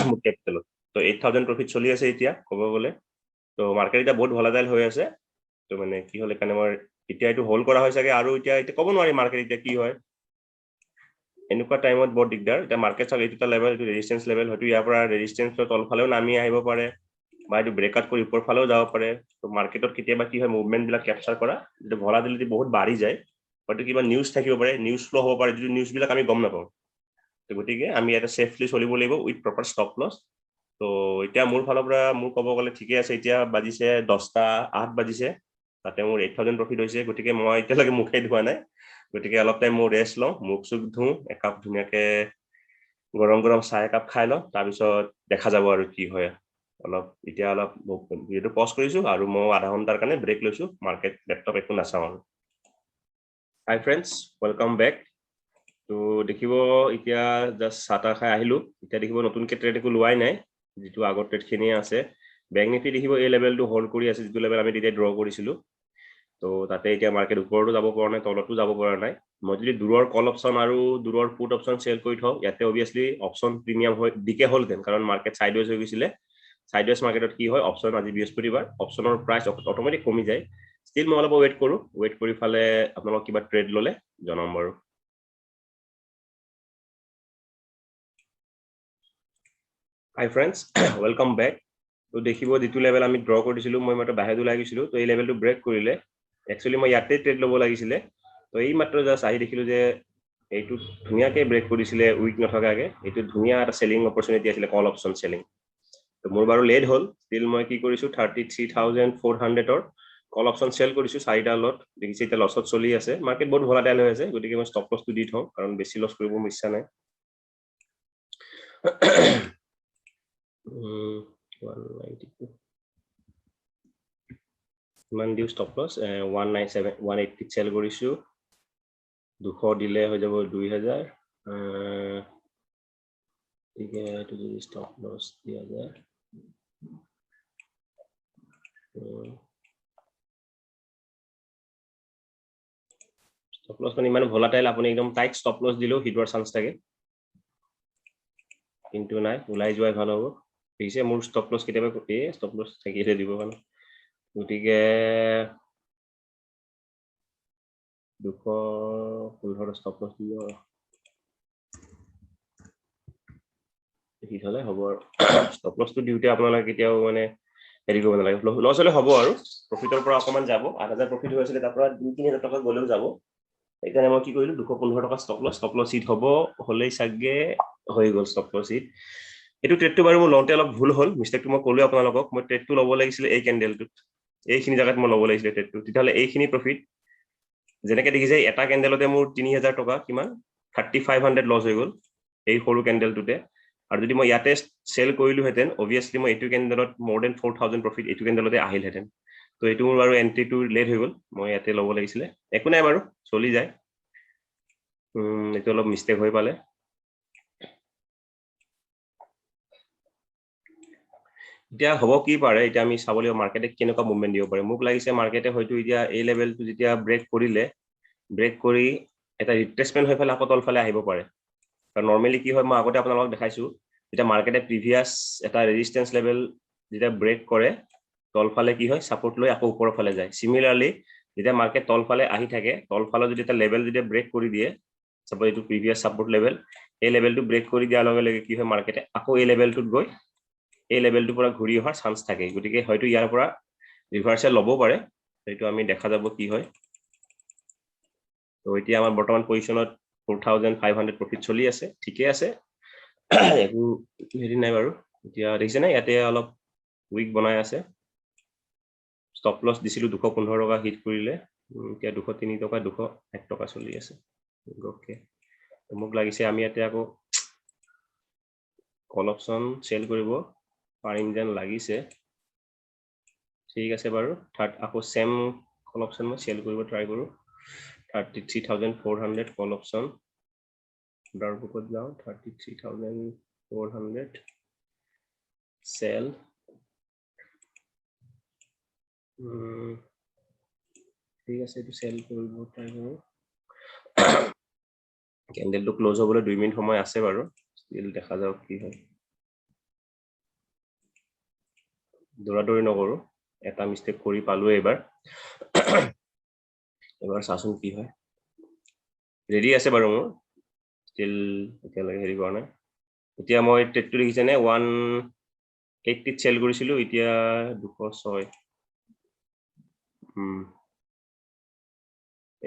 মোৰ কেপিটেলত তো 8,000 প্ৰফিট চলি আছে এতিয়া ক'ব গলে তো মাৰ্কেট এটা বহুত ভলাটাইল হৈ আছে তো মানে কি হলে কাৰণে মই এতিয়া এইটো হোল্ড কৰা হৈছে আৰু এতিয়া ক'ব নোৱাৰি মাৰ্কেট এতিয়া কি হয় এনেকুৱা টাইমত বহুত দিগদাৰ এটা মাৰ্কেট চাল এইটা লেভেল এইটো ৰেজিস্ট্যান্স লেভেল হয়তো ইয়াৰ পৰা ৰেজিস্ট্যান্সৰ তল ফালেও নামি আহিব পাৰে বা এইটো ব্ৰেকআউট কৰি ওপৰ ফালেও যাব পাৰে তো মাৰ্কেটত কেতিয়াবা কি হয় মুভমেন্ট বিলাক ক্যাপচাৰ কৰা যেটো ভলাটিলিটি বহুত বাঢ়ি যায় হয়তো কিবা নিউজ থাকিব পাৰে নিউজ ফ্লো হ'ব পাৰে যেটো নিউজ বিলাক আমি গম নাপাওঁ তো গতিকে আমি এটা সেফলি চলিব লাগিব উইথ প্ৰপাৰ ষ্টপ লছ তো এতিয়া মোৰ ফালৰ পৰা মোৰ ক'ব গলে ঠিকে আছে এতিয়া বাজিছে 10:08 বাজিছে তাতে মোৰ 8,000 প্ৰফিট হৈছে গতিকে মই এতিয়ালৈকে মুখে ধোৱা নাই গতিকে অলপ টাইম মোৰ ৰেষ্ট লওঁ মুখ সুখ ধুও একাপ ধুনীয়াকে গৰম চাহ একাপ খাই লওঁ তাৰ পিছত দেখা যাব আৰু কি হয় অলপ এতিয়া অলপ ভিডিঅ'টো পজ কৰিছো আৰু মই আধা ঘণ্টাৰ কাৰণে ব্ৰেক লৈছো মাৰ্কেট লেপটপ একো নাচাওঁ আৰু হাই ফ্ৰেণ্ডছ ওয়েলকাম বেক তো দেখিব এতিয়া জাস্ট চাটা খাই আহিলো এতিয়া দেখিব নতুনকে ট্ৰেড একো লোৱাই নাই যেটো আগৰ ট্ৰেড খিনি আছে ব্যাংক নিফটি দেখিব এই লেভেলটো হোল্ড কৰি আছে যেটো লেভেল আমি তেতিয়া ড্ৰ কৰিছিলো তো তাতে এতিয়া মাৰ্কেট ওপৰতো যাব পৰা নাই তলতো যাব পৰা নাই মই যদি দূৰৰ কল অপচন আৰু দূৰৰ পুট অপচন সেল কৰি থওঁ ইয়াতে অবভিয়াসলি অপচন প্ৰিমিয়াম হৈ ডিকে হ'লহেঁতেন কাৰণ মাৰ্কেট সাইডৱেজ হৈ গৈছিলে সাইডৱেজ মাৰ্কেটত কি হয় অপচন আজি বৃহস্পতিবাৰ অপচনৰ প্ৰাইচ অটোমেটিক কমি যায় ষ্টিল মই অলপ ৱেট কৰি ফালে আপোনালোক কিবা ট্ৰেড ললে জনাম বাৰু হাই ফ্ৰেণ্ডছ ওয়েলকাম বেক তো দেখিব যেটো লেভেল আমি ড্ৰ কৰিছিলো মই মাত্ৰ বাহিৰত ওলাই গৈছিলো তো এই লেভেলটো ব্ৰেক কৰিলে একচুয়ালি মই ইয়াতে ট্ৰেড ল'ব লাগিছিলে তো এই মাত্ৰ জাস্ট আহি দেখিলো যে এইটো ধুনীয়াকৈ ব্ৰেক কৰিছিলে উইক নথকাকৈ এইটো ধুনীয়া এটা সেলিং অপৰচুনিটি আছিলে কল অপচন সেলিং তো মোৰ বাৰু লেট হ'ল ষ্টিল মই কি কৰিছো 33400 কল অপচন সেল কৰিছো 4টা লট দেখিছে এতিয়া লছত চলি আছে মাৰ্কেট বহুত ভলাটাইল হৈ আছে গতিকে মই ষ্টপ লছটো দি থওঁ কাৰণ বেছি লছ কৰিব মোৰ ইচ্ছা নাই 192 মান দিউ ষ্টপ লছ 197 180 সেল কৰিছো 200 দিলে হৈ যাব 2000 ঠিক আছে এইটো যদি ষ্টপ লছ দিয়া যায় ষ্টপ লছ মানে ইমান ভলাটাইল আপুনি একদম টাইট ষ্টপ লছ দিলেও হিট হোৱাৰ চান্স থাকে কিন্তু নাই ওলাই যোৱাই ভাল হ'ব পিছে মোৰ ষ্টপ লছ কেতিয়াবা ষ্টপ লছ থাকিলে দিব মানে গতিকে 215 ষ্টপ লছ দিব হিট হলে হ'ব আৰু ষ্টপ লছটো দিওঁতে আপোনালোকে কেতিয়াও মানে হেৰি কৰিব নালাগে লছ হলে হ'ব আৰু প্ৰফিটৰ পৰা অকমান যাব 8000 প্ৰফিট হৈ আছিল তাৰ পৰা 2-3000 টকা গলেও যাব এইকাৰণে মই কি কৰিলো 215 টকা ষ্টপ লছ হিট হ'ব হলেই চাগে হৈ গ'ল ষ্টপ লছ হিট এইটো ট্ৰেডটো বাৰু মোৰ লওঁতে অলপ ভুল হ'ল মিষ্টেকটো মই ক'লো আপোনালোকক মই ট্ৰেডটো ল'ব লাগিছিল এই কেণ্ডেলটোত এইখিনি জায়গাত মই ল'ব লাগিছিল ট্ৰেডটো তেতিয়াহ'লে এইখিনি প্ৰফিট যেনেকৈ দেখিছে এটা কেণ্ডেলতে মোৰ 3000 টকা কিমান 3500 লছ হৈ গ'ল এই সৰু কেণ্ডেলটোতে আৰু যদি মই ইয়াতে সেল কৰিলোহেঁতেন অবভিয়াসলি মই এইটো কেণ্ডেলত মোৰ দেন 4000 প্ৰফিট এইটো কেণ্ডেলতে আহিলহেঁতেন তো এইটো মোৰ বাৰু এন্ট্ৰিটো লেট হৈ গ'ল মই ইয়াতে ল'ব লাগিছিলে একো নাই বাৰু চলি যায় এইটো অলপ মিষ্টেক হৈ পালে এতিয়া হ'ব কি পাৰে এতিয়া আমি চাব লাগিব মাৰ্কেটে কেনেকুৱা মুভমেন্ট দিব পাৰে মোক লাগিছে মাৰ্কেটে হয়তো এতিয়া এই লেভেলটো যেতিয়া ব্ৰেক কৰিলে ব্ৰেক কৰি এটা ৰিট্ৰেসমেন্ট হৈ ফালে আকৌ তলফালে আহিব পাৰে কাৰণ নৰমালি কি হয় মই আগতে আপোনালোকক দেখাইছো যেতিয়া মাৰ্কেটে প্ৰিভিয়াস এটা ৰেজিস্ট্যান্স লেভেল যেতিয়া ব্ৰেক কৰে তলফালে কি হয় সাপোৰ্ট লৈ আকৌ ওপৰৰ ফালে যায় সিমিলাৰলি যেতিয়া মাৰ্কেট তলফালে আহি থাকে তলফালে যদি এটা লেভেল যদি ব্ৰেক কৰি দিয়ে সাপোজ এইটো প্ৰিভিয়াস সাপোৰ্ট লেভেল এই লেভেলটো ব্ৰেক কৰি দিয়াৰ লগে লগে কি হয় মাৰ্কেটে আকৌ এই লেভেলটোত গৈ এই লেভেলটোৰ পৰা ঘূৰি অহাৰ চান্স থাকে গতিকে হয়তো ইয়াৰ পৰা ৰিভাৰ্সেল ল'ব পাৰে সেইটো আমি দেখা যাব কি হয় তো এতিয়া আমাৰ বৰ্তমান পজিশনত 4500 প্ৰফিট চলি আছে ঠিকে আছে একো হেৰি নাই বাৰু এতিয়া দেখিছে না ইয়াতে অলপ উইক বনাই আছে ষ্টপ লছ দিছিলো 215 টকা হিট কৰিলে এতিয়া 203 টকা 201 টকা চলি আছে ওকে মোক লাগিছে আমি ইয়াতে আকৌ কল অপচন সেল কৰিব পাৰিম যেন লাগিছে ঠিক আছে বাৰু আকৌ সেম কল অপচন মই সেল কৰিব ট্ৰাই কৰো 33400 কল অপচন ডাউনবুকত যাও 33400 সেল ঠিক আছে এটো সেল কৰিব ট্ৰাই কৰো ক্যান্ডেলটো ক্লোজ হ'বলৈ 2 মিনিট সময় আছে বাৰু ষ্টিল দেখা যাওক কি হয় দৌৰাদৌৰি নকৰো এটা মিস্টেক কৰি পালো এবাৰ এবাৰ চাচোন কি হয় ৰেডি আছে বাৰু মোৰ ষ্টিল এতিয়ালৈকে হেৰি কৰা নাই এতিয়া মই ট্ৰেডটো দেখিছে নে 180 সেল কৰিছিলো এতিয়া 206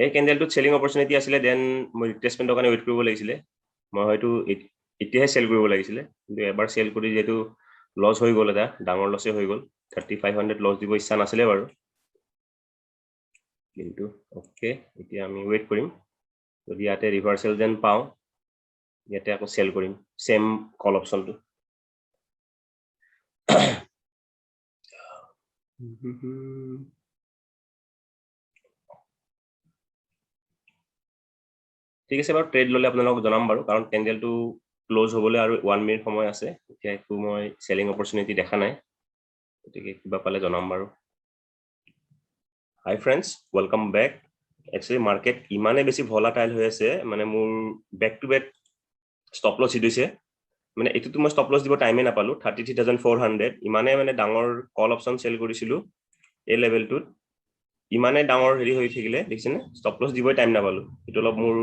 এই ক্যান্ডেলটোত সেলিং অপৰচুনিটি আছিলে দেন মই ৰিট্ৰেসমেন্টৰ কাৰণে ৱেট কৰিব লাগিছিলে মই হয়তো এতিয়াহে সেল কৰিব লাগিছিলে কিন্তু এবাৰ সেল কৰি যেটো লছ হৈ গ'ল এটা ডাঙৰ লছে হৈ গ'ল 3500 লছ দিব ইচ্ছা নাছিলে বাৰু কিন্তু ওকে এতিয়া আমি ৱেট কৰিম যদি ইয়াতে ৰিভাৰ্সেল যেন পাও ইয়াতে আকৌ সেল কৰিম সেম কল অপচনটো ঠিক আছে বাৰু ট্ৰেড ললে আপোনালোকক জনাম বাৰু কাৰণ ক্যান্ডেলটো ক্লোজ হ'বলৈ আৰু 1 মিনিট সময় আছে এতিয়া একো মই সেলিং অপৰচুনিটি দেখা নাই গতিকে কিবা পালে জনাম বাৰু Hi friends, welcome back. Actually market ইমানে বেছি volatile হৈ আছে মানে মোৰ back to back stop loss hit হৈছে মানে এটো মই stop loss দিব টাইমে নাপালো 33400 ইমানে মানে ডাঙৰ কল অপচন সেল কৰিছিলো এই লেভেলটোত ইমানে ডাঙৰ হেৰি হৈ থাকিলে দেখিছেনে stop loss দিবই টাইম নাপালো এটো অলপ মোৰ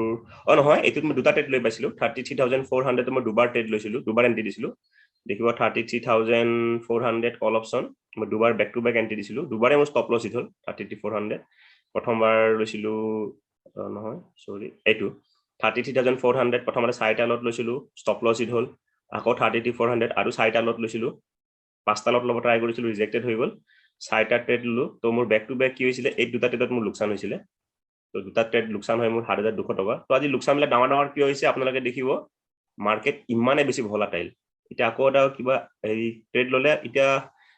নহয় এটোত মই দুটা ট্ৰেড লৈ পাইছিলো 33400 মই দুবাৰ ট্ৰেড লৈছিলো দুবাৰ এন্ট্ৰি দিছিলো দেখিব 33400 কল অপচন মই দুবাৰ ব্যাক টু ব্যাক এন্ট্ৰি দিছিলো দুবাৰে মই stop loss hit হল 33400 প্ৰথমবাৰ লৈছিলো নহয় সৰি এটো 33400 প্ৰথমতে চাইটা লট লৈছিলো stop loss hit হল আকৌ 33400 আৰু চাইটা লট লৈছিলো পাঁচটা লট লব ট্ৰাই কৰিছিলো ৰিজেক্টেড হৈ গল চাইটা ট্ৰেড ললো তো মোৰ ব্যাক টু ব্যাক কি হৈছিল এই দুটা ট্ৰেডত মোৰ লোকসান হৈছিল তো দুটা ট্ৰেড লোকসান হয় মোৰ 7200 টকা তো আজি লোকসানলে ডাঙৰ ডাঙৰ কি হৈছে আপোনালোকে দেখিব মাৰ্কেট ইমানে বেছি ভলাটাইল এটা আকৌ এটা কিবা এই ট্ৰেড ললে এটা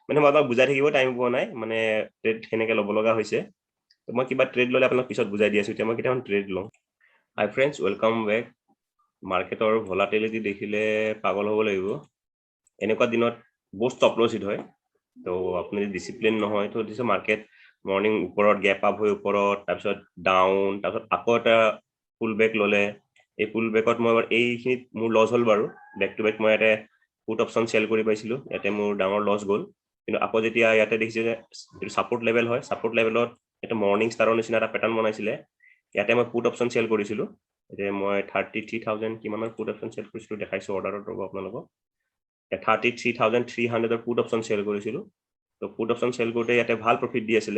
মানে মই আপোনাক বুজাই থাকিব টাইম পোৱা নাই মানে ট্ৰেড হেনেকে লব লগা হৈছে তো মই কিবা ট্ৰেড ললে আপোনাক পিছত বুজাই দি আছো এতিয়া মই কিটামান ট্ৰেড লওঁ হাই ফ্ৰেন্ডস ওয়েলকাম বেক মাৰ্কেটৰ ভলাটিলিটি দেখিলে পাগল হ'ব লাগিব এনেকুৱা দিনত বহুত স্টপ লস হিট হয় তো আপুনি ডিসিপ্লিন নহয় তো দিছে মার্কেট মর্নিং উপৰত গ্যাপ আপ হৈ উপৰত তাৰপিছত ডাউন তাৰপিছত আকৌ এটা পুল বেক ললে এই পুল বেকত মই এইখিনিত মোৰ লস হল বাৰু ব্যাক টু ব্যাক মই এটা পুট অপশন সেল কৰি পাইছিলো ইয়াতে মোৰ ডাঙৰ লস গল কিন্তু আকৌ যেতিয়া ইয়াতে দেখিছে যে সাপোৰ্ট লেভেল হয় সাপোৰ্ট লেভেলত এটা মৰ্নিং স্টাৰৰ নিচিনা এটা প্যাটাৰ্ন বনাইছিলে ইয়াতে মই পুট অপশন সেল কৰিছিলো এতে মই 33000 কিমানৰ পুট অপশন সেল কৰিছিলো দেখাইছো অৰ্ডাৰত ৰব আপোনালোকক 33300 পুট অপশন সেল কৰিছিলো তো পুট অপশন সেল কৰোতে ইয়াতে ভাল প্ৰফিট দি আছিল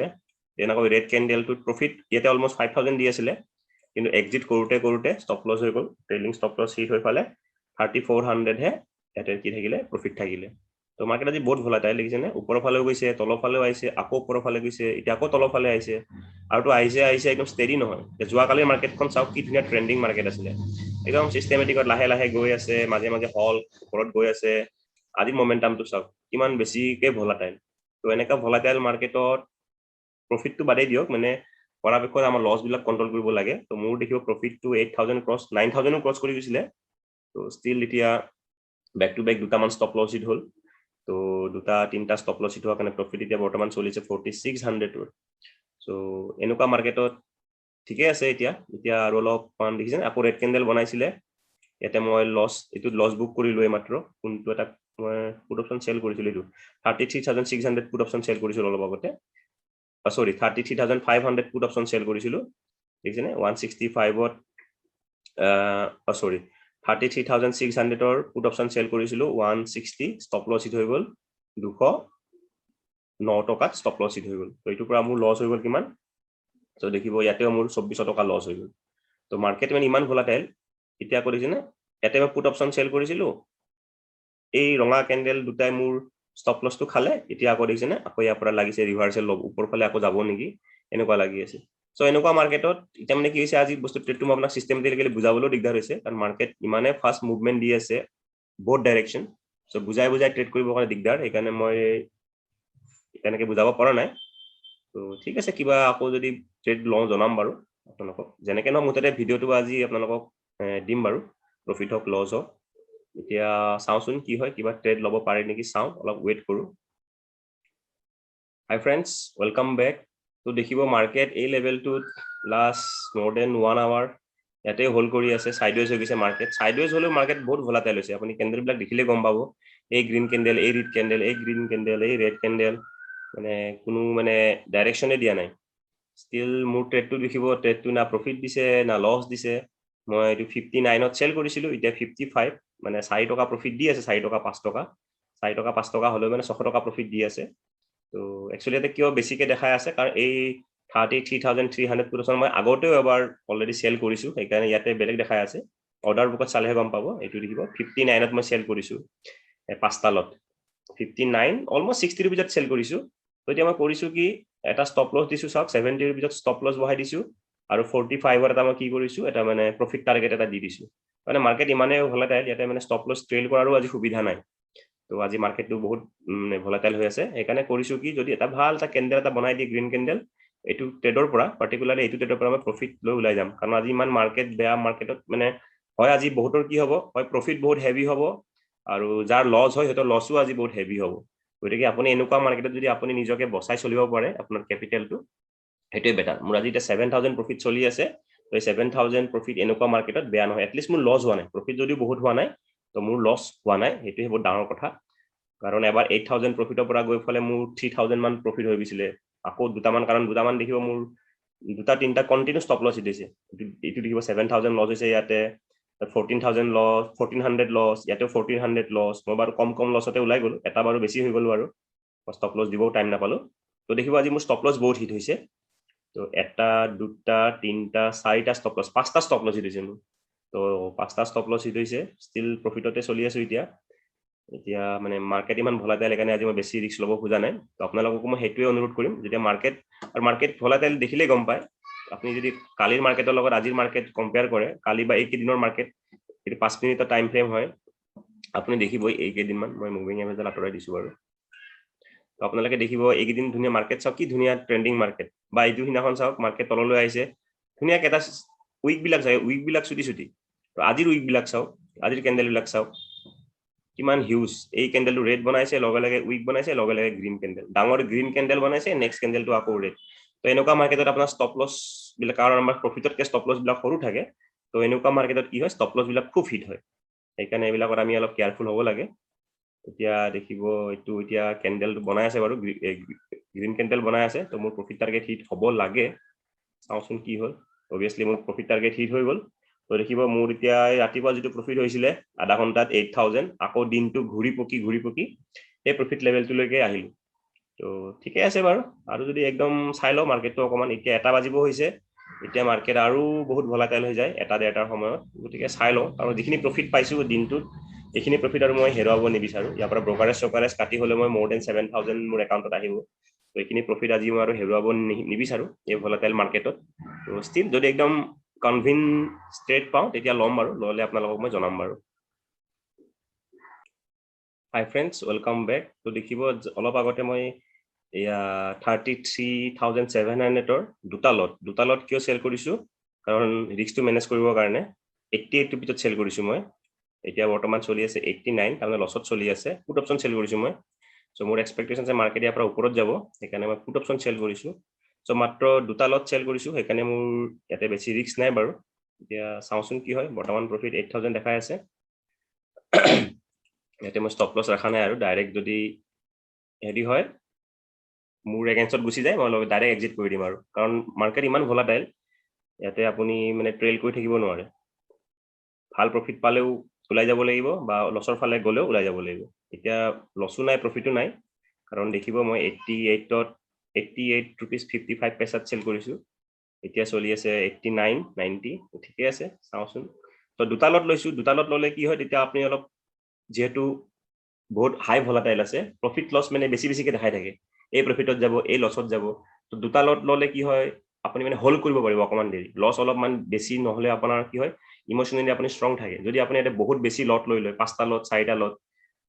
তেনেকৈ ৰেড ক্যান্ডেলটো প্ৰফিট ইয়াতে অলমোস্ট 5000 দি আছিল কিন্তু এক্সিট কৰোতে স্টপ লস হৈ গল ট্ৰেইলিং স্টপ লস হিট হৈ পালে 3400 হে ইয়াতে কি থাকিলে প্ৰফিট থাকিলে তো মাৰ্কেট আজি বহুত ভলাটাইল লাগিছে নে ওপৰৰ ফালে গৈছে তলৰ ফালেও আহিছে আকৌ ওপৰৰ ফালে গৈছে এতিয়া আকৌ তলৰ ফালে আহিছে আৰু তো আহিছে একদম ষ্টেডি নহয় যোৱা কালিৰ মাৰ্কেটখন চাওক কি ধুনীয়া ট্ৰেন্ডিং মার্কেট আছিল একদম সিস্টেমেটিকত লাহে লাহে গৈ আছে মাজে মাজে হল ওপৰত গৈ আছে আজি মোমেন্টামটো চাওক কিমান বেছিকে ভলাটাইল তো এনেকা ভলাটাইল মার্কেটত প্ৰফিটটো বাদে দিয়ক মানে পৰাপক্ষত আমাৰ লস বিলাক কন্ট্ৰোল কৰিব লাগে তো মোৰ দেখিব প্ৰফিটটো 8000 ক্ৰস 9000 ক্ৰস কৰি গৈছিলে তো ষ্টিল এতিয়া ব্যাক টু ব্যাক দুটামান স্টপ লস হিট হল তো দুটা তিনটা স্টপ লস হিট হোৱা কাৰণে প্ৰফিট এতিয়া বৰ্তমান চলিছে 4600 সো এনেকুৱা মাৰ্কেটত ঠিকে আছে এতিয়া আৰু অলপ মান দেখিছেন আকৌ ৰেড ক্যান্ডেল বনাইছিলে ইয়াতে মই লস এটো লস বুক কৰিলো মাত্ৰ কোনটো এটা মই পুট অপশন সেল কৰিছিলো এটো 33600 পুট অপশন সেল কৰিছিলো অলপ আগতে সৰি 33500 পুট অপশন সেল কৰিছিলো দেখিছেনে 165ত সৰি 33600 ৰ পুট অপশন সেল কৰিছিলো 160 স্টপ লস হিট হৈ গল 209 টকাত স্টপ লস হিট হৈ গল তো এইটো পৰা মোৰ লস হৈ গল কিমান তো দেখিব ইয়াতেও মোৰ 2400 টকা লস হৈ গল তো মাৰ্কেট মানে ইমান ভলাটাইল এতিয়া কৰিছেনে ইয়াতে মই পুট অপশন সেল কৰিছিলো এই ৰঙা ক্যান্ডেল দুটাই মোৰ স্টপ লসটো খালে এতিয়া আকৌ দেখিছেনে আকৌ ইয়াৰ পৰা লাগিছে ৰিভাৰ্সেল ওপৰ ফালে আকৌ যাব নেকি এনেকুৱা লাগি আছে সো এনেকুৱা মাৰ্কেটত এটা মানে কি হৈছে আজি বস্তু ট্ৰেডটো মই আপোনাক সিস্টেমেটিক্যালি বুজাবলৈ দিগদাৰ হৈছে কাৰণ মাৰ্কেট ইমানে ফাস্ট মুভমেন্ট দি আছে বহুত ডাইৰেকশন সো বুজাই ট্ৰেড কৰিবৰ কাৰণে দিগদাৰ এইকাৰণে মই এনেকে বুজাব পৰা নাই তো ঠিক আছে কিবা আকৌ যদি ট্ৰেড লওঁ জনাম বাৰু আপোনালোকক যেনেকে ন মুঠতে ভিডিওটো আজি আপোনালোকক দিম বাৰু প্ৰফিট হক লস হক এতিয়া চাওচোন কি হয় কিবা ট্ৰেড লব পাৰে নেকি চাও অলপ ওয়েট কৰো হাই ফ্ৰেন্ডস ওয়েলকাম বেক তো দেখিব মাৰ্কেট এই লেভেলটোত লাস্ট মোৰ দেন 1 আৱাৰ ইয়াতে হোল্ড কৰি আছে সাইডওয়েজ হৈ গৈছে মার্কেট সাইডওয়েজ হলেও মার্কেট বহুত ভলাটাইল হৈছে আপুনি ক্যান্ডেল বিলাক দেখিলে গম পাব এই গ্ৰীন ক্যান্ডেল এই ৰেড ক্যান্ডেল এই গ্ৰীন ক্যান্ডেল এই ৰেড ক্যান্ডেল মানে কোনো মানে ডাইৰেকশনে দিয়া নাই ষ্টিল মোৰ ট্ৰেডটো দেখিব ট্ৰেডটো না প্ৰফিট দিছে না লস দিছে মই এটো 59ত সেল কৰিছিলো এতিয়া 55 মানে 4 টকা প্ৰফিট দি আছে 4 টকা 5 টকা 4 টকা 5 টকা হলে মানে 600 টকা প্ৰফিট দি আছে তো একচুয়ালি এটা কিয় বেছিকে দেখাই আছে কাৰণ এই 33300 পুৰসন মই আগতেও এবাৰ অলৰেডি সেল কৰিছো সেইকাৰণে ইয়াতে বেলেগ দেখাই আছে অৰ্ডাৰ বুকত চালেহে গম পাব এইটো দেখিব 59ত মই সেল কৰিছো পাঁচটা লট 59 অলমোস্ট 60 रुपीजত সেল কৰিছো তো এতিয়া মই কৰিছো কি এটা স্টপ লস দিছো চাওক 70 रुपीजত স্টপ লস বহাই দিছো আৰু 45ৰ এটা মই কি কৰিছো এটা মানে প্ৰফিট টাৰ্গেট এটা দি দিছো মানে মাৰ্কেট ইমানে ভলাটাইল ইয়াতে মানে স্টপ লস ট্ৰেইল কৰাৰো আজি সুবিধা নাই তো আজি মাৰ্কেটটো বহুত ভলাটাইল হৈ আছে এইকাৰণে কৰিছো কি যদি এটা ভাল এটা ক্যান্ডেল এটা বনাই দি গ্ৰীন ক্যান্ডেল এটো ট্ৰেডৰ পৰা পাৰ্টিকুলাৰলি এটো ট্ৰেডৰ পৰা মই প্ৰফিট লৈ ওলাই যাম কাৰণ আজি ইমান মাৰ্কেট বেয়া মাৰ্কেটত মানে হয় আজি বহুতৰ কি হ'ব হয় প্ৰফিট বহুত হেভি হ'ব আৰু যাৰ লস হয় হেতৰ লসও আজি বহুত হেভি হ'ব গতিকে আপুনি এনেকুৱা মাৰ্কেটত যদি আপুনি নিজকে বচাই চলিব পাৰে আপোনাৰ ক্যাপিটেলটো হেইটোৱে বেটাৰ মোৰ আজি এটা 7000 প্ৰফিট চলি আছে তো 7000 প্ৰফিট এনেকুৱা মাৰ্কেটত বেয়া নহয় এটলিষ্ট মোৰ লছ হোৱা নাই প্ৰফিট যদি বহুত হোৱা নাই তো মোৰ লছ হোৱা নাই হেইটোৱে বহুত ডাঙৰ কথা কাৰণ এবাৰ 8000 প্ৰফিটৰ পৰা গৈ ফলে মোৰ 3000 মান প্ৰফিট হৈ গৈছিলে আকৌ দুটামান দেখিব মোৰ দুটা তিনটা কন্টিনিউয়াস স্টপ লছ দিছে এটো দেখিব 7000 লছ হৈছে ইয়াতে 14000 লছ 1400 লছ ইয়াতে 1400 লছ মই বাৰু কম লছতে ওলাই গল এটা বাৰু বেছি হৈ গল আৰু স্টপ লছ দিবও টাইম নাপালো তো দেখিব আজি মোৰ স্টপ লছ বহুত হিট হৈছে তো এটা দুটা তিনটা চাৰিটা স্টপ লছ পাঁচটা স্টপ লছ দিছে মোৰ তো পাঁচটা স্টপ লছ হিট হৈছে ষ্টিল প্ৰফিটতে চলি আছো এতিয়া মানে মাৰ্কেট ইমান ভলাটাইল কাৰণে আজি মই বেছি ৰিস্ক ল'ব খোজা নাই তো আপোনালোকক মই হেইটোৱে অনুৰোধ কৰিম যেতিয়া মাৰ্কেট ভলাটাইল দেখিলে গম পায় আপুনি যদি কালিৰ মাৰ্কেটৰ লগত আজিৰ মাৰ্কেট কম্পেয়াৰ কৰে কালি বা এইকেইদিনৰ মাৰ্কেট এটো 5 মিনিটৰ টাইম ফ্ৰেম হয় আপুনি দেখিবই এইকেইদিনমান মই মুভিং এভাৰেজ আঁতৰাই দিছো বাৰু তো আপোনালোকে দেখিব এইকেইদিন ধুনীয়া মাৰ্কেট চাওক কি ধুনীয়া ট্ৰেন্ডিং মাৰ্কেট বা এইটো হিনাখন চাওক মাৰ্কেট তললৈ আহিছে ধুনীয়া এটা উইক বিলাক ছুটি তো আজিৰ উইক বিলাক চাওক আজিৰ কেন্ডেল বিলাক চাওক কিমান হিউজ এই কেন্ডেলটো ৰেড বনাইছে লগে লগে উইক বনাইছে লগে লগে গ্ৰীন কেন্ডেল ডাঙৰ গ্ৰীন কেন্ডেল বনাইছে নেক্সট কেন্ডেলটো আকৌ ৰেড তো এনেকুৱা মাৰ্কেটত আপোনাৰ ষ্টপ লছ বিলাক কাৰণ আমাৰ প্ৰফিটতকে ষ্টপ লছ বিলাক সৰু থাকে তো এনেকুৱা মাৰ্কেটত কি হয় ষ্টপ লছ বিলাক খুব হিট হয় সেইকাৰণে এইবিলাকত আমি অলপ কেয়াৰফুল হ'ব লাগে এতিয়া দেখিব এইটো এতিয়া কেন্ডেলটো বনাই আছে বাৰু গ্ৰীন কেন্ডেল বনাই আছে তো মোৰ প্ৰফিট টাৰ্গেট হিট হ'ব লাগে চাওচোন কি হ'ল অবিয়াসলি মোৰ প্ৰফিট টাৰ্গেট হিট হৈ গ'ল তো দেখিব মোৰ এতিয়া ৰাতিপুৱা যেটো প্ৰফিট হৈছিলে আধা ঘন্টাত 8000 আকৌ দিনটো ঘুৰি পকি এই প্ৰফিট লেভেলটো লৈকে আহিল তো ঠিকে আছে বাৰু আৰু যদি একদম চাই লও মাৰ্কেটটো অকমান এতিয়া এটা বাজিব হৈছে এতিয়া মাৰ্কেট আৰু বহুত ভলাটাইল হৈ যায় এটা ডেটাৰ সময়ত গতিকে চাই লও আৰু যিখিনি প্ৰফিট পাইছো দিনটোত এইখিনি প্ৰফিট আৰু মই হেৰুৱাব নিবিচাৰো ইয়াৰ পৰা ব্ৰকাৰেজ কাটি হলে মই মোৰ দেন 7000 মোৰ একাউণ্টত আহিব তো এইখিনি প্ৰফিট আজি মই আৰু হেৰুৱাব নিবিচাৰো এই ভলাটাইল মাৰ্কেটত তো ষ্টিল যদি একদম কনভিন ষ্ট্ৰেট পাও তেতিয়া ল'ম বাৰু ললে আপোনালোকক মই জনাম বাৰু হাই ফ্ৰেণ্ডছ ওয়েলকাম বেক তো দেখিব অলপ আগতে মই এয়া 33700 দুটা লট কিয় সেল কৰিছো কাৰণ ৰিস্কটো মেনেজ কৰিবৰ কাৰণে 88 পিছত সেল কৰিছো মই এতিয়া বৰ্তমান চলি আছে 89 তাৰমানে লছত চলি আছে পুট অপচন সেল কৰিছো মই সো মোৰ এক্সপেক্টেশন আছে মাৰ্কেট ইয়াৰ পৰা ওপৰত যাব সেইকাৰণে মই পুট অপচন সেল কৰিছো সো মাত্ৰ দুটা লট সেল কৰিছো সেইকাৰণে মোৰ ইয়াতে বেছি ৰিস্ক নাই বাৰু এতিয়া চাওচোন কি হয় বৰ্তমান প্ৰফিট 8000 দেখাই আছে ইয়াতে মই ষ্টপ লছ ৰাখা নাই আৰু ডাইৰেক্ট যদি হেৰি হয় মোৰ এগেইনষ্টত গুচি যায় মই ডাইৰেক্ট এক্সিট কৰি দিম আৰু কাৰণ মাৰ্কেট ইমান ভলাটাইল ইয়াতে আপুনি মানে ট্ৰেল কৰি থাকিব নোৱাৰে ভাল প্ৰফিট পালেও ওলাই যাব লাগিব বা লছৰ ফালে গলেও ওলাই যাব লাগিব এতিয়া লছও নাই প্ৰফিটো নাই কাৰণ দেখিব মই 88 rupees 55 পইচাত সেল কৰিছো এতিয়া চলি আছে 89 90 ঠিকে আছে চাওচোন তো দুটা লট লৈছো দুটা লট ললে কি হয় তেতিয়া আপুনি অলপ যেহেতু বহুত হাই ভলাটাইল আছে প্ৰফিট লছ মানে বেছিকে দেখাই থাকে এই প্ৰফিটত যাব এই লছত যাব তো দুটা লট ললে কি হয় আপুনি মানে হোল্ড কৰিব পাৰিব অকমান দেৰি লছ অলপমান বেছি নহলে আপোনাৰ কি হয় ইমোশনালি আপুনি ষ্ট্ৰং থাকে যদি আপুনি এটা বহুত বেছি লট লৈ লয় পাঁচটা লট চাৰিটা লট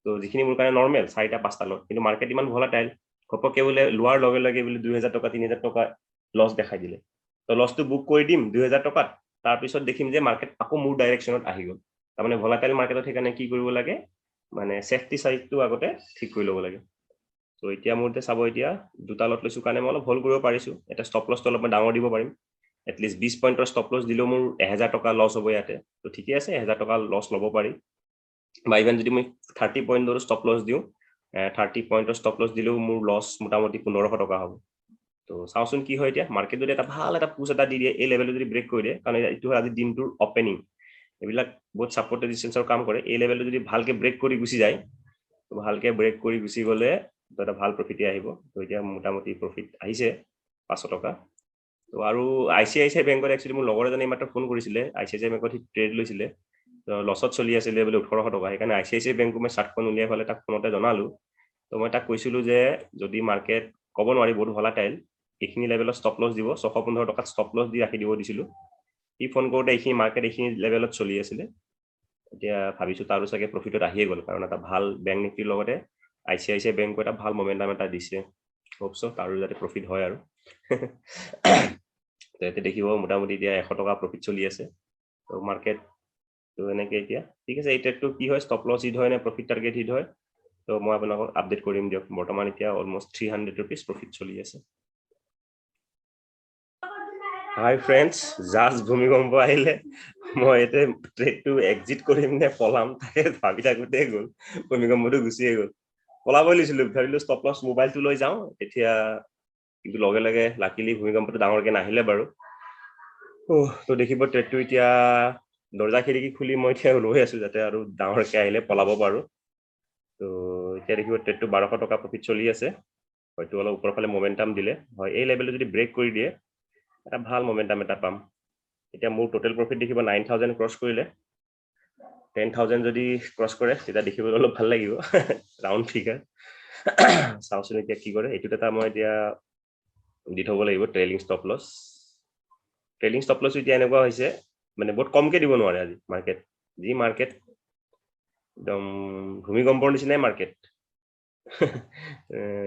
তো যিখিনি মোৰ কাৰণে নৰ্মেল চাৰিটা পাঁচটা লট কিন্তু মাৰ্কেট ইমান ভলাটাইল ঘপককে বোলে লোৱাৰ লগে লগে বোলে 2000 টকা 3000 টকা লছ দেখাই দিলে তো লছটো বুক কৰি দিম 2000 টকাত তাৰপিছত দেখিম যে মাৰ্কেট আকৌ মোৰ ডাইৰেকশ্যনত আহি গ'ল তাৰমানে ভলাটাইল মাৰ্কেটত সেইকাৰণে কি কৰিব লাগে মানে সেফটি সাইডটো আগতে ঠিক কৰি ল'ব লাগে তো এতিয়া মোৰতে চাব এতিয়া দুটা লট লৈছো কাৰণে মই অলপ হোল্ড কৰিব পাৰিছো এটা ষ্টপ লছটো অলপ ডাঙৰ দিব পাৰিম এটলিষ্ট 20 পইণ্টৰ ষ্টপ লছ দিলেও মোৰ 1000 টকা লছ হ'ব ইয়াতে তো ঠিকে আছে 1000 টকা লছ ল'ব পাৰি বা ইভেন যদি মই 30 পইণ্টৰ ষ্টপ লছ দিওঁ 30 পইণ্টৰ ষ্টপ লছ দিলেও মোৰ লছ মোটামুটি 1500 টকা হ'ব তো চাওচোন কি হয় এতিয়া মাৰ্কেট যদি এটা ভাল এটা পুশ এটা দি দিয়ে এই লেভেলটো যদি ব্ৰেক কৰি দিয়ে কাৰণ এইটো আজি দিনটোৰ অপেনিং এইবিলাক বহুত সাপোৰ্ট ৰেজিস্ট্যান্সৰ কাম কৰে এই লেভেলটো যদি ভালকে ব্ৰেক কৰি গুচি যায় তো ভালকে ব্ৰেক কৰি গুচি গলে তো এটা ভাল প্ৰফিটে আহিব তো এতিয়া মোটামুটি প্ৰফিট আহিছে 500 টকা তো আৰু আইচিআইচিআই বেংকৰ একচুয়ালি মোৰ লগৰ এজনে মাত্ৰ ফোন কৰিছিলে আইচিআইচিআই বেংকত ট্ৰেড লৈছিলে তো লছত চলি আছিলে বোলে 1800 টকা সেইকাৰণে আইচিআইচিআই বেংকো মই চাৰ্টখন উলিয়াই ফলে তাক ফোনতে জনালো তো মই তাক কৈছিলো যে যদি মাৰ্কেট ক'ব নোৱাৰি বহুত ভলাটাইল এইখিনি লেভেলত ষ্টপ লছ দিব 615 টকাত ষ্টপ লছ দি ৰাখি দিব দিছিলো ই ফোন কৰোতে এইখিনি মাৰ্কেট এইখিনি লেভেলত চলি আছিলে এতিয়া ভাবিছো তাৰো চাগে প্ৰফিটত আহিয়ে গ'ল কাৰণ এটা ভাল বেংক নিফটিৰ লগতে আইচিআইচিআই বেংকো এটা ভাল মোমেন্টাম এটা দিছে হোপছ তাৰো যাতে প্ৰফিট হয় আৰু তো দেখিব মোটামুটি এতিয়া 100 টকা প্ৰফিট চলি আছে তো মাৰ্কেট তো এনেকে এতিয়া ঠিক আছে এই ট্ৰেডটো কি হয় ষ্টপ লছ হিট হয় নে প্ৰফিট টাৰ্গেট হিট হয় তো মই আপোনালোকক আপডেট কৰিম দিয়ক বৰ্তমান এতিয়া অলমোষ্ট 300 rupees প্ৰফিট চলি আছে হাই ফ্ৰেণ্ডছ, জাষ্ট ভূমিকম্প আহিলে মই এতিয়া ট্ৰেডটো এক্সিট কৰিম নে পলাম তাকে ভাবি থাকোঁতে গ'ল, ভূমিকম্পটো গুচিয়ে গ'ল। পলাবই লৈছিলোঁ, ভাবিলোঁ ষ্টপ লছ মোবাইলটো লৈ যাওঁ, এতিয়া কিন্তু লগে লগে লাকিলি ভূমিকম্পটো ডাঙৰকে নাহিলে বাৰু। তো দেখিব ট্ৰেডটো এতিয়া দৰ্জা খিৰিকী খুলি মই এতিয়া ৰৈ আছোঁ যাতে আৰু ডাঙৰকে আহিলে পলাব পাৰোঁ। তো এতিয়া দেখিব ট্ৰেডটো 1200 টকা প্ৰফিট চলি আছে, হয়তো অলপ ওপৰৰ ফালে মোমেণ্টাম দিলে হয়। এই লেভেলটো যদি ব্ৰেক কৰি দিয়ে এটা ভাল মোমেণ্টাম এটা পাম। এতিয়া মোৰ টোটেল প্ৰফিট দেখিব 9000 ক্ৰছ কৰিলে, 10,000 যদি ক্ৰছ কৰে তেতিয়া দেখিবলৈ অলপ ভাল লাগিব ৰাউণ্ড ফিগাৰ। চাওঁচোন এতিয়া কি কৰে। এইটোত এটা মই এতিয়া দি থ'ব লাগিব trailing stop loss. Trailing stop loss এতিয়া এনেকুৱা হৈছে মানে বহুত কমকে দিব নোৱাৰে আজি মাৰ্কেট, যি মাৰ্কেট একদম ভূমিকম্পৰ নিচিনাই মাৰ্কেট।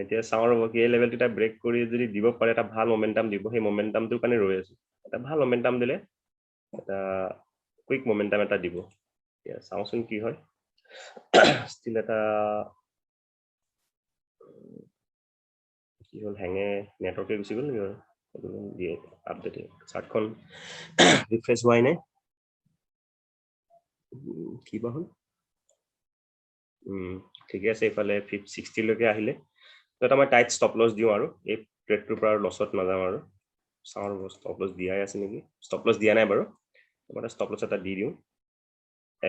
এতিয়া চাওঁ ৰ'ব কি এই লেভেলটো এটা ব্ৰেক কৰি যদি দিব পাৰে এটা ভাল মোমেণ্টাম দিব, সেই মোমেণ্টামটোৰ কাৰণে ৰৈ আছোঁ। এটা ভাল মোমেণ্টাম দিলে এটা কুইক মোমেণ্টাম এটা দিব। এতিয়া চাওঁচোন কি হয়। ষ্টিল এটা কি হ'ল, হেঙে নেটৱৰ্কে গুচি গ'ল নেকি বাৰু? দিয়ে আপডেট চাৰ্টখন ৰিফ্ৰেছ হোৱাই নাই, কিবা হ'ল। ঠিকে আছে, এইফালে 560লৈকে আহিলে তো এটা মই টাইট ষ্টপ লছ দিওঁ আৰু এই ট্ৰেডটোৰ পৰা লছত নাযাওঁ আৰু চাওঁ আৰু ষ্টপ লছ দিয়াই আছে নেকি। ষ্টপ লছ দিয়া নাই বাৰু, মই ষ্টপ লছ এটা দি দিওঁ।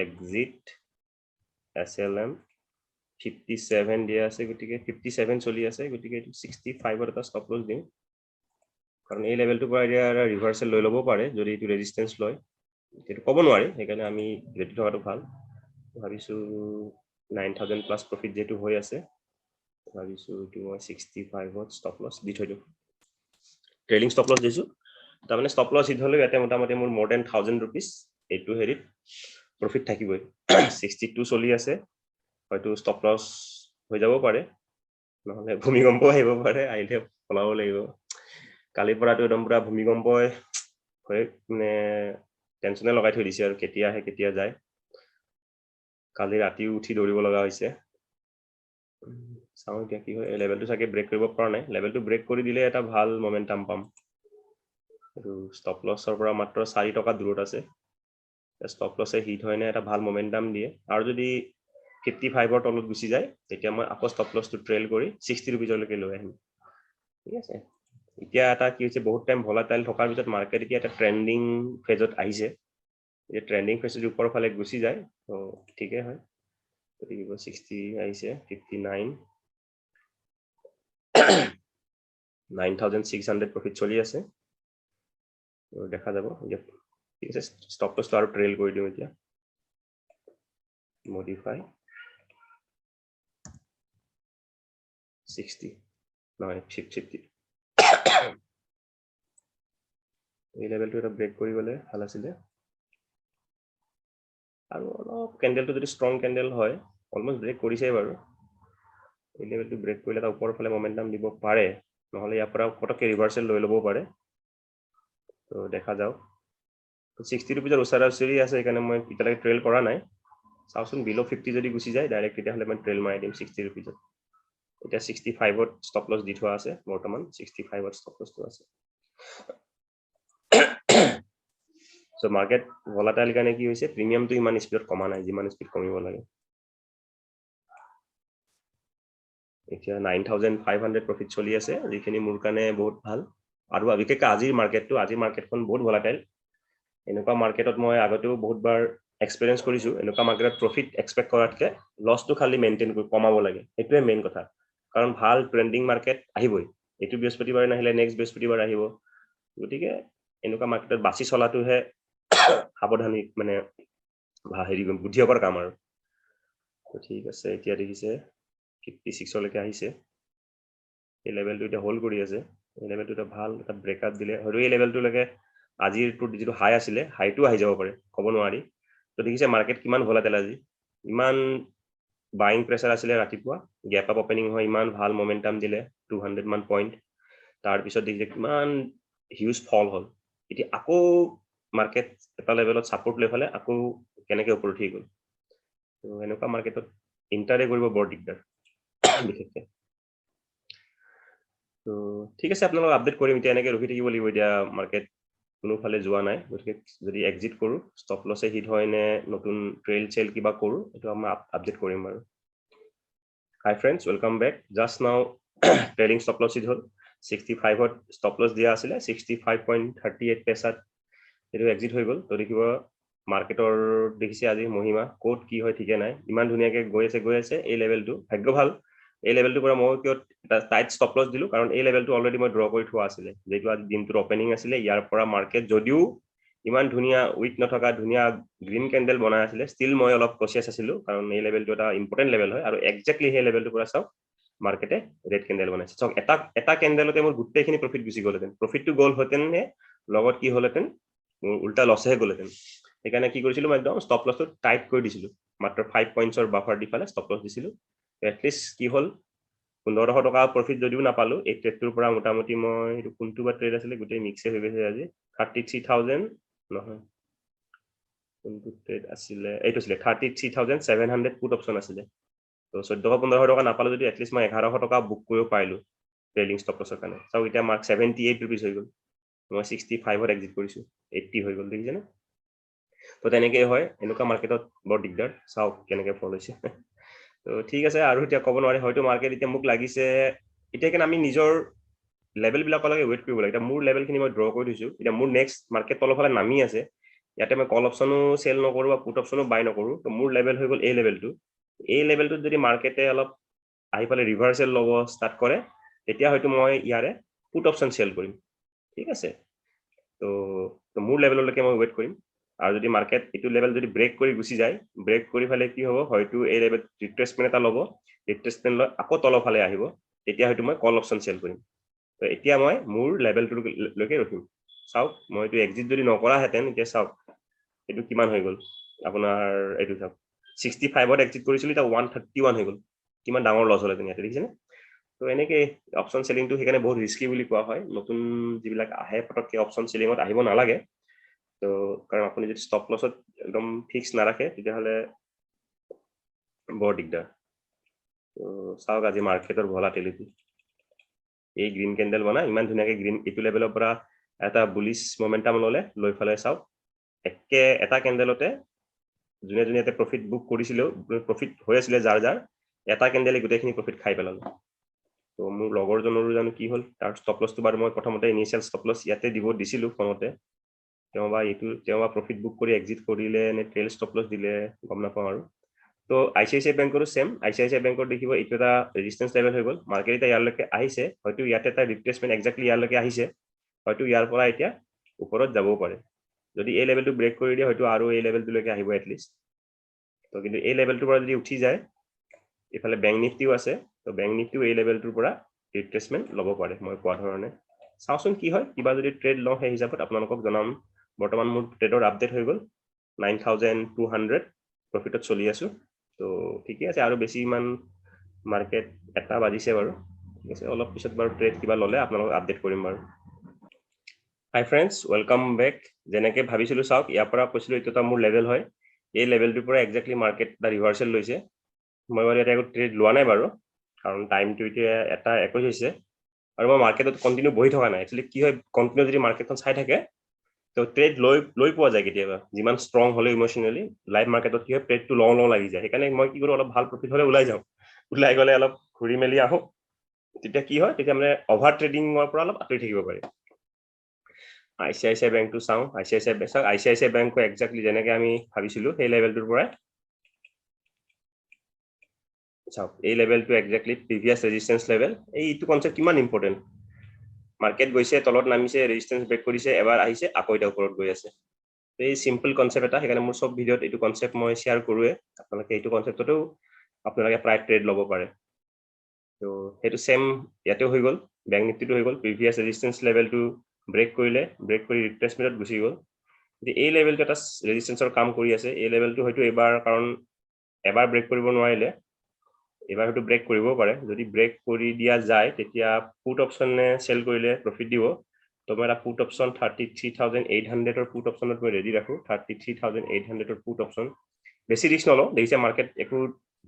এক্সিট SLM 57 দিয়া আছে, গতিকে 57 চলি আছে, গতিকে এইটো 65ত এটা ষ্টপ লছ দিওঁ, কাৰণ এই লেভেলটোৰ পৰা এতিয়া ৰিভাৰ্চেল লৈ ল'ব পাৰে যদি এইটো ৰেজিষ্টেঞ্চ লয়, সেইটো ক'ব নোৱাৰি, সেইকাৰণে আমি ৰেডি থকাটো ভাল। ভাবিছোঁ 9000 প্লাছ প্ৰফিট যিহেতু হৈ আছে, ভাবিছোঁ এইটো মই 65ত ষ্টপ লছ দি থৈ দিওঁ। ট্ৰেইলিং ষ্টপ লছ দিছোঁ, তাৰমানে ষ্টপ লছ হিট হ'লেও ইয়াতে মোটামুটি মোৰ more than 1000 rupees এইটো হেৰিত প্ৰফিট থাকিবই। 62 চলি আছে, হয়তো ষ্টপ লছ হৈ যাব পাৰে, নহ'লে ভূমিকম্প আহিব পাৰে, আহিলে পলাব লাগিব। কালিৰ পৰাটো একদম পুৰা ভূমিকম্পই হৈ মানে টেনচনে লগাই থৈ দিছে আৰু কেতিয়া আহে কেতিয়া যায়। কালি ৰাতিও উঠি দৌৰিব লগা হৈছে। চাওঁ এতিয়া কি হয়। এই লেভেলটো চাগে ব্ৰেক কৰিব পৰা নাই, লেভেলটো ব্ৰেক কৰি দিলে এটা ভাল মোমেণ্টাম পাম। এইটো ষ্টপ লছৰ পৰা মাত্ৰ 4 টকা দূৰত আছে, ষ্টপ লছে হিট হয় নে এটা ভাল মোমেণ্টাম দিয়ে, আৰু যদি 55ৰ তলত গুচি যায় তেতিয়া মই আকৌ ষ্টপ লছটো ট্ৰেইল কৰি 60 ৰুপিজলৈকে লৈ আহিম। ঠিক আছে, এতিয়া এটা কি হৈছে, বহুত টাইম ভলাটাইল থকাৰ পিছত মাৰ্কেট এতিয়া এটা ট্ৰেণ্ডিং ফেজত আহিছে। এতিয়া ট্ৰেণ্ডিং ফেজত ওপৰৰ ফালে গুচি যায় তো ঠিকেই হয়। গতিকে 60 আহিছে, 59 9600 প্ৰফিট চলি আছে, দেখা যাব এতিয়া। ঠিক আছে, ষ্টপ লছটো আৰু ট্ৰেইল কৰি দিওঁ এতিয়া, মডিফাই 60 নহয় 50। এই লেভেলটো এটা ব্ৰেক কৰি গ'লে ভাল আছিলে, আৰু অলপ কেণ্ডেলটো যদি ষ্ট্ৰং কেণ্ডেল হয়, অলমষ্ট ব্ৰেক কৰিছে বাৰু, এই লেভেলটো ব্ৰেক কৰিলে এটা ওপৰৰ ফালে মোমেণ্টাম দিব পাৰে, নহ'লে ইয়াৰ পৰা পটককৈ ৰিভাৰ্চেল লৈ ল'বও পাৰে। তো দেখা যাওক, 60 ৰুপিজৰ ওচৰা ওচৰি আছে, সেইকাৰণে মই এতিয়ালৈকে ট্ৰেইল কৰা নাই। চাওঁচোন বিল' 50 যদি গুচি যায় ডাইৰেক্ট, তেতিয়াহ'লে মই ট্ৰেইল মাৰি দিম 60 ৰুপিজত। এতিয়া 65ত ষ্টপ লছ দি থোৱা আছে, বৰ্তমান 65ত ষ্টপ লছটো আছে। চ' মাৰ্কেট ভলাটাইল কাৰণে কি হৈছে, প্ৰিমিয়ামটো ইমান স্পীডত কমা নাই যিমান স্পীড কমিব লাগে। এতিয়া 9500 প্ৰফিট চলি আছে, যিখিনি মোৰ কাৰণে বহুত ভাল, আৰু বিশেষকৈ আজিৰ মাৰ্কেটখন বহুত ভলাটাইল। এনেকুৱা মাৰ্কেটত মই আগতেও বহুতবাৰ এক্সপেৰিয়েঞ্চ কৰিছোঁ, এনেকুৱা মাৰ্কেটত প্ৰফিট এক্সপেক্ট কৰাতকৈ লছটো খালি মেইনটেইন কৰি কমাব লাগে, সেইটোৱে মেইন কথা। কাৰণ ভাল ট্ৰেণ্ডিং মাৰ্কেট আহিবই, এইটো বৃহস্পতিবাৰে নাহিলে নেক্সট বৃহস্পতিবাৰ আহিব, গতিকে এনেকুৱা মাৰ্কেটত বাছি চলাটোহে সাৱধানী মানে হেৰি বুদ্ধিয়কৰ কাম আৰু। ঠিক আছে, এতিয়া দেখিছে 56লৈকে আহিছে, এই লেভেলটো এতিয়া হোল্ড কৰি আছে, এই লেভেলটো এটা ভাল এটা ব্ৰেকআপ দিলে হয়তো এই লেভেলটোলৈকে আজিৰটো যিটো হাই আছিলে হাইটো আহি যাব পাৰে, ক'ব নোৱাৰি। তো দেখিছে মাৰ্কেট কিমান ভলাটাইল আজি, ইমান বাইং প্ৰেছাৰ আছিলে ৰাতিপুৱা, গেপ আপ অপেনিং হয়, ইমান ভাল মোমেণ্টাম দিলে 200 মান পইণ্ট, তাৰপিছত দেখিছে কিমান হিউজ ফল হ'ল। এতিয়া আকৌ মাৰ্কেট এটা লেভেলত ছাপৰ্ট লৈ ফালে আকৌ কেনেকৈ ওপৰত উঠি গ'ল। তো এনেকুৱা মাৰ্কেটত ইণ্টাৰডে কৰিব বৰ দিগদাৰ বিশেষকৈ। তো ঠিক আছে, আপোনালোকক আপডেট কৰিম, এতিয়া এনেকৈ ৰখি থাকিব লাগিব এতিয়া মাৰ্কেট কোনোফালে যোৱা নাই গতিকে যদি এক্সিট কৰো ষ্টপ লছে হিট হয় নে নতুন ট্ৰেইল চেল কিবা কৰো এটো আমি আপডেট কৰিম বাৰু hi friends welcome back just now trading stop loss hit হল 65 ত ষ্টপ লছ দিয়া আছিল 65.38 পেছাত এটো এক্সিট হৈ গল তো দেখিব মাৰ্কেটৰ দেখিছে আজি মহিমা কোড কি হয় ঠিকে নাই ইমান ধুনিয়াকে গৈ আছে এই লেভেলটো ভাগ্য ভাল এই লেভেলটো পৰা মই কিয় এটা টাইট ষ্টপ লছ দিলো কাৰণ এই লেভেলটো অলৰেডি মই ড্ৰ কৰি থোৱা আছিল যেটো আজি দিনটোৰ ওপেনিং আছিল ইয়াৰ পৰা মাৰ্কেট যদিও ইমান ধুনিয়া উইক নথকা ধুনিয়া গ্ৰীন ক্যান্ডেল বনাই আছিল ষ্টিল মই অলপ কনসিয়াস আছিলো কাৰণ এই লেভেলটো এটা ইম্পৰ্টেন্ট লেভেল হয় আৰু এক্স্যাক্টলি এই লেভেলটো পৰা চাও মাৰ্কেটে ৰেড ক্যান্ডেল বনাইছে চাওক এটা ক্যান্ডেলতে মোৰ গোটেইখিনি প্ৰফিট গুচি গলহেতেন প্ৰফিটটো গল হতেন নে লগত কি হলহেতেন উল্টা লসহে গলহেতেন এখানে কি কৰিছিলো মই একদম ষ্টপ লসটো টাইট কৰি দিছিলো মাত্ৰ 5 পইণ্টছৰ বাফাৰ দি ফালে ষ্টপ লস দিছিলো এটলিষ্ট কি হল 1500 টকা প্ৰফিট যদিও নাপালো এই ট্ৰেডটোৰ পৰা মোটামুটি মই এটো কোনটো বা ট্ৰেড আছিল গোটেই মিক্সে হৈ গৈছে আজি 33000 নহয় কোনটো ট্ৰেড আছিল এইটো আছিল 33700 পুট অপচন আছিল তো 1415 টকা নাপালো যদি এটলিষ্ট মই 1100 টকা বুক কৰিব পাইলো ট্ৰেডিং ষ্টপ লসৰ কাৰণে চাও এতিয়া মাৰ্ক 78 रुपीस হৈ গল মই 65 ত এক্সিট কৰিছো 80 হৈ গল দেখিছে না তো তেনেকে হয় এনেকুৱা মাৰ্কেটত বৰ দিগদাৰ চাও কেনেকে ফল হৈছে তো ঠিক আছে আৰু এতিয়া ক'ব নোৱাৰে হয়তো মাৰ্কেট এতিয়া মোক লাগিছে এতিয়া কেন আমি নিজৰ লেভেল বিলাকলৈকে ওয়েট কৰিব লাগে এটা মোৰ লেভেলখিনি মই ড্ৰ কৰি দিছো এতিয়া মোৰ নেক্সট মাৰ্কেট তলফালে নামি আছে ইয়াতে মই কল অপচনো সেল নকৰো বা পুট অপচনো বাই নকৰো তো মোৰ লেভেল হৈ গল এই লেভেলটো যদি মাৰ্কেটে অলপ আহি পালে ৰিভাৰ্সেল লব ষ্টাৰ্ট কৰে তেতিয়া হয়তো মই ইয়াৰে পুট অপচন সেল কৰিম ঠিক আছে তো মোৰ লেভেললৈকে মই ওয়েট কৰিম আৰু যদি মাৰ্কেট এটো লেভেল যদি ব্ৰেক কৰি গুছি যায় ব্ৰেক কৰি ফালে কি হ'ব হয়তো এই লেভেল ৰিট্ৰেসমেন্ট এটা লব ৰিট্ৰেসমেন্ট লৈ আকৌ তলফালে আহিব তেতিয়া হয়তো মই কল অপচন সেল কৰিম তো এতিয়া মই মোৰ লেভেলটো লৈকে ৰখিম চাওক মই এটো এক্সিট যদি নকৰা হেতেন এতিয়া চাওক এটো কিমান হৈ গল আপোনাৰ এটো চাওক 65 ত এক্সিট কৰিছিল এটা 131 হৈ গল কিমান ডাঙৰ লস হল তেনে দেখিছেনে তো এনেকে অপচন সেলিংটো হেকানে বহুত ৰিস্কি বুলি কোৱা হয় নতুন যিবিলাক আহে পটককে অপচন সেলিংত আহিব নালাগে তো কাৰণ আপুনি যদি ষ্টপ লছত একদম ফিক্স না ৰাখে তেতিয়া হলে বৰ দিগদাৰ তো চাওক আজি মাৰ্কেটৰ ভলাটিলিটি এই গ্ৰীন ক্যান্ডেল বনা ইমান ধুনিয়াকে গ্ৰীন এটো লেভেলৰ পৰা এটা বুলিশ মোমেন্টাম ললে লৈ ফালে চাওক একে এটা ক্যান্ডেলতে জুনে প্ৰফিট বুক কৰিছিল প্ৰফিট হৈ আছিল যাৰ এটা ক্যান্ডেলে গোটেইখিনি প্ৰফিট খাই পেলাল তো মোৰ লগৰজনৰো জানো কি হল তাৰ ষ্টপ লসটো বাৰ মই প্ৰথমতে ইনিশিয়াল ষ্টপ লস ইয়াতে দিব দিছিলো ফোনতে তেৱা প্ৰফিট বুক কৰি এক্সিট কৰিলে নে ট্ৰেইল ষ্টপ লস দিলে গম নাপাওঁ আৰু তো আইচিআইচিআই বেংকৰো সেম আইচিআইচিআই বেংকৰ দেখিব এইটো এটা ৰেজিস্ট্যান্স লেভেল হৈ গল মাৰ্কেট এটা ইয়ালৈকে আহিছে হয়তো ইয়াতে এটা ৰিট্ৰেসমেন্ট এক্স্যাক্টলি ইয়ালৈকে আহিছে হয়তো ইয়াৰ পৰা এতিয়া ওপৰত যাবও পাৰে যদি এই লেভেলটো ব্ৰেক কৰি দিয়ে হয়তো আৰু এই লেভেলটোলৈকে আহিব এটলিষ্ট তো কিন্তু এই লেভেলটোৰ পৰা যদি উঠি যায় ইফালে ব্যাংক নিফটিও আছে তো ব্যাংক নিফটিও এই লেভেলটোৰ পৰা ৰিট্ৰেসমেন্ট লব পাৰে মই কোৱা ধৰণে চাওচোন কি হয় কিবা যদি ট্ৰেড লওঁ সেই হিচাপত আপোনালোকক জনাম বৰ্তমান মোৰ ট্ৰেডৰ আপডেট হৈ গল 9200 প্ৰফিটত চলি আছো তো ঠিকে আছে আৰু বেছি ইমান মাৰ্কেট এটা বাজিছে বাৰু ঠিক আছে অলপ পিছত বাৰু ট্ৰেড কিবা ললে আপোনালোকক আপডেট কৰিম বাৰু হাই ফ্ৰেন্ডস ওয়েলকাম ব্যাক যেনেকে ভাবিছিলো চাওক ইয়াৰ পৰা কৈছিলো এটা মোৰ লেভেল হয় এই লেভেলটোৰ পৰা এক্স্যাক্টলি মাৰ্কেট এটা ৰিভাৰ্সেল লৈছে মই বাৰু এটা ট্ৰেড লোৱা নাই বাৰু কাৰণ টাইমটো এতিয়া এটা 21 হৈছে আৰু মই মার্কেটত কন্টিনিউ বহি থকা নাই একচুয়ালি কি হয় কন্টিনিউ যদি মার্কেটখন চাই থাকে তো ট্ৰেড লৈ পোৱা যায় কেতিয়াবা যিমান ষ্ট্ৰং হলে ইমোশনালি লাইভ মাৰ্কেটত কি হয় ট্ৰেডটো লং লাগি যায় সেইকাৰণে মই কি কৰো অলপ ভাল প্ৰফিট হলে ওলাই যাওঁ ওলাই গলে অলপ ঘুৰি মেলি আহো তেতিয়া কি হয় তেতিয়া মানে অভাৰ ট্ৰেডিংৰ পৰা অলপ আঁতৰি থাকিব পাৰি আইচিআইচিআই বেংকটো চাও আইচিআইচিআই বেংকো এক্স্যাক্টলি যেনেকে আমি ভাবিছিলো সেই লেভেলটোৰ পৰা চাওক এই লেভেলটো এক্স্যাক্টলি প্ৰিভিয়াস ৰেজিস্ট্যান্স লেভেল এইটো কনসেপ্ট কিমান ইম্পৰ্টেন্ট মাৰ্কেট গৈছে তলত নামিছে ৰেজিস্ট্যান্স ব্ৰেক কৰিছে এবাৰ আহিছে আকৌ এটা ওপৰত গৈ আছে এই সিম্পল কনসেপ্ট এটা হেকানে মোৰ সব ভিডিওত এইটো কনসেপ্ট মই শেয়াৰ কৰোৱে আপোনালোকে এইটো কনসেপ্টটো আপোনালোকে প্ৰায় ট্ৰেড লব পাৰে তো হেতু সেম ইয়াতে হৈ গল ব্যাংক নিফটিটো হৈ গল প্ৰিভিয়াস ৰেজিস্ট্যান্স লেভেলটো ব্ৰেক কৰি ৰিট্ৰেসমেন্টত গুছি গল এই লেভেলটো এটা ৰেজিস্ট্যান্সৰ কাম কৰি আছে এই লেভেলটো হয়তো এবাৰ কাৰণ এবাৰ ব্ৰেক কৰিব নোৱাৰিলে এবাৰ হয়তো ব্ৰেক কৰিবও পাৰে যদি ব্ৰেক কৰি দিয়া যায় তেতিয়া পুট অপচনে সেল কৰিলে প্ৰফিট দিব তো মই এটা পুট অপচন 33800 ৰ পুট অপচনত মই ৰেডি ৰাখো 33800 ৰ পুট অপচন বেছি ৰিস্ক নলও দেখিছে মাৰ্কেট একো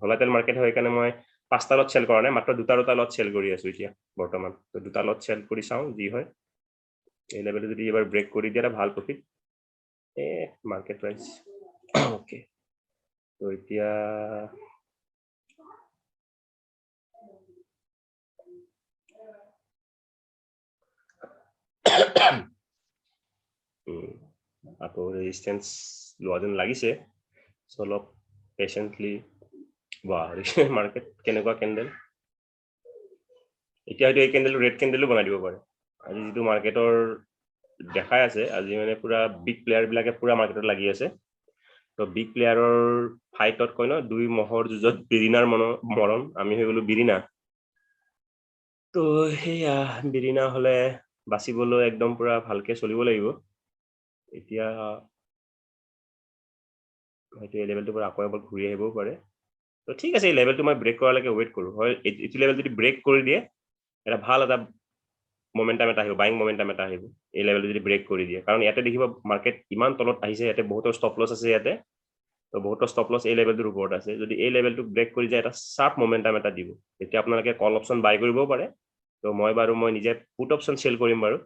ভলাটাইল মাৰ্কেট হয় কাৰণে মই 5টা লট সেল কৰা নাই মাত্ৰ দুটা লট সেল কৰি আছো এতিয়া বৰ্তমান তো দুটা লট সেল কৰি চাও যি হয় এই লেভেলটো যদি এবাৰ ব্ৰেক কৰি দিয়ে ভাল প্ৰফিট মাৰ্কেট প্ৰাইস ওকে তো এতিয়া আকৌ ৰেজিস্ট্যান্স লোৱা যেন লাগিছে সো অলপ পেশেন্টলি মাৰ্কেট কেনেকুৱা ক্যান্ডেল এতিয়া হয়তো এই ক্যান্ডেল ৰেড ক্যান্ডেলো বনাই দিব পাৰে আজি যেটো মাৰ্কেটৰ দেখাই আছে আজি মানে পুৰা বিগ প্লেয়াৰ বিলাকে পুৰা মাৰ্কেটত লাগি আছে তো বিগ প্লেয়াৰৰ ফাইটত কয় ন দুই মহৰ যুজত বিৰিনাৰ মৰণ আমি হৈ গলো বিৰিনা তো হেয়া বিৰিনা হলে বাচিবলৈ একদম পুৰা ভালকে চলিব লাগিব এতিয়া হয়তো এই লেভেলটো পৰা আকৌ এবাৰ ঘূৰি আহিবও পাৰে তো ঠিক আছে এই লেভেলটো মই ব্ৰেক কৰালৈকে ৱেইট কৰো হয় এইটো লেভেল যদি ব্ৰেক কৰি দিয়ে এটা ভাল এটা মোমেন্টাম এটা আহিব বাইং মোমেন্টাম এটা আহিব এই লেভেলটো যদি ব্ৰেক কৰি দিয়ে কাৰণ ইয়াতে দেখিব মার্কেট ইমান তলত আহিছে ইয়াতে বহুত স্টপ লস আছে ইয়াতে তো বহুত স্টপ লস এই লেভেলটোৰ ওপৰত আছে যদি এই লেভেলটো ব্ৰেক কৰি যায় এটা শাৰ্প মোমেন্টাম এটা দিব তেতিয়া আপোনালোকে কল অপশন বাই কৰিবও পাৰে তো মই নিজে পুট অপশন সেল কৰিম বাৰু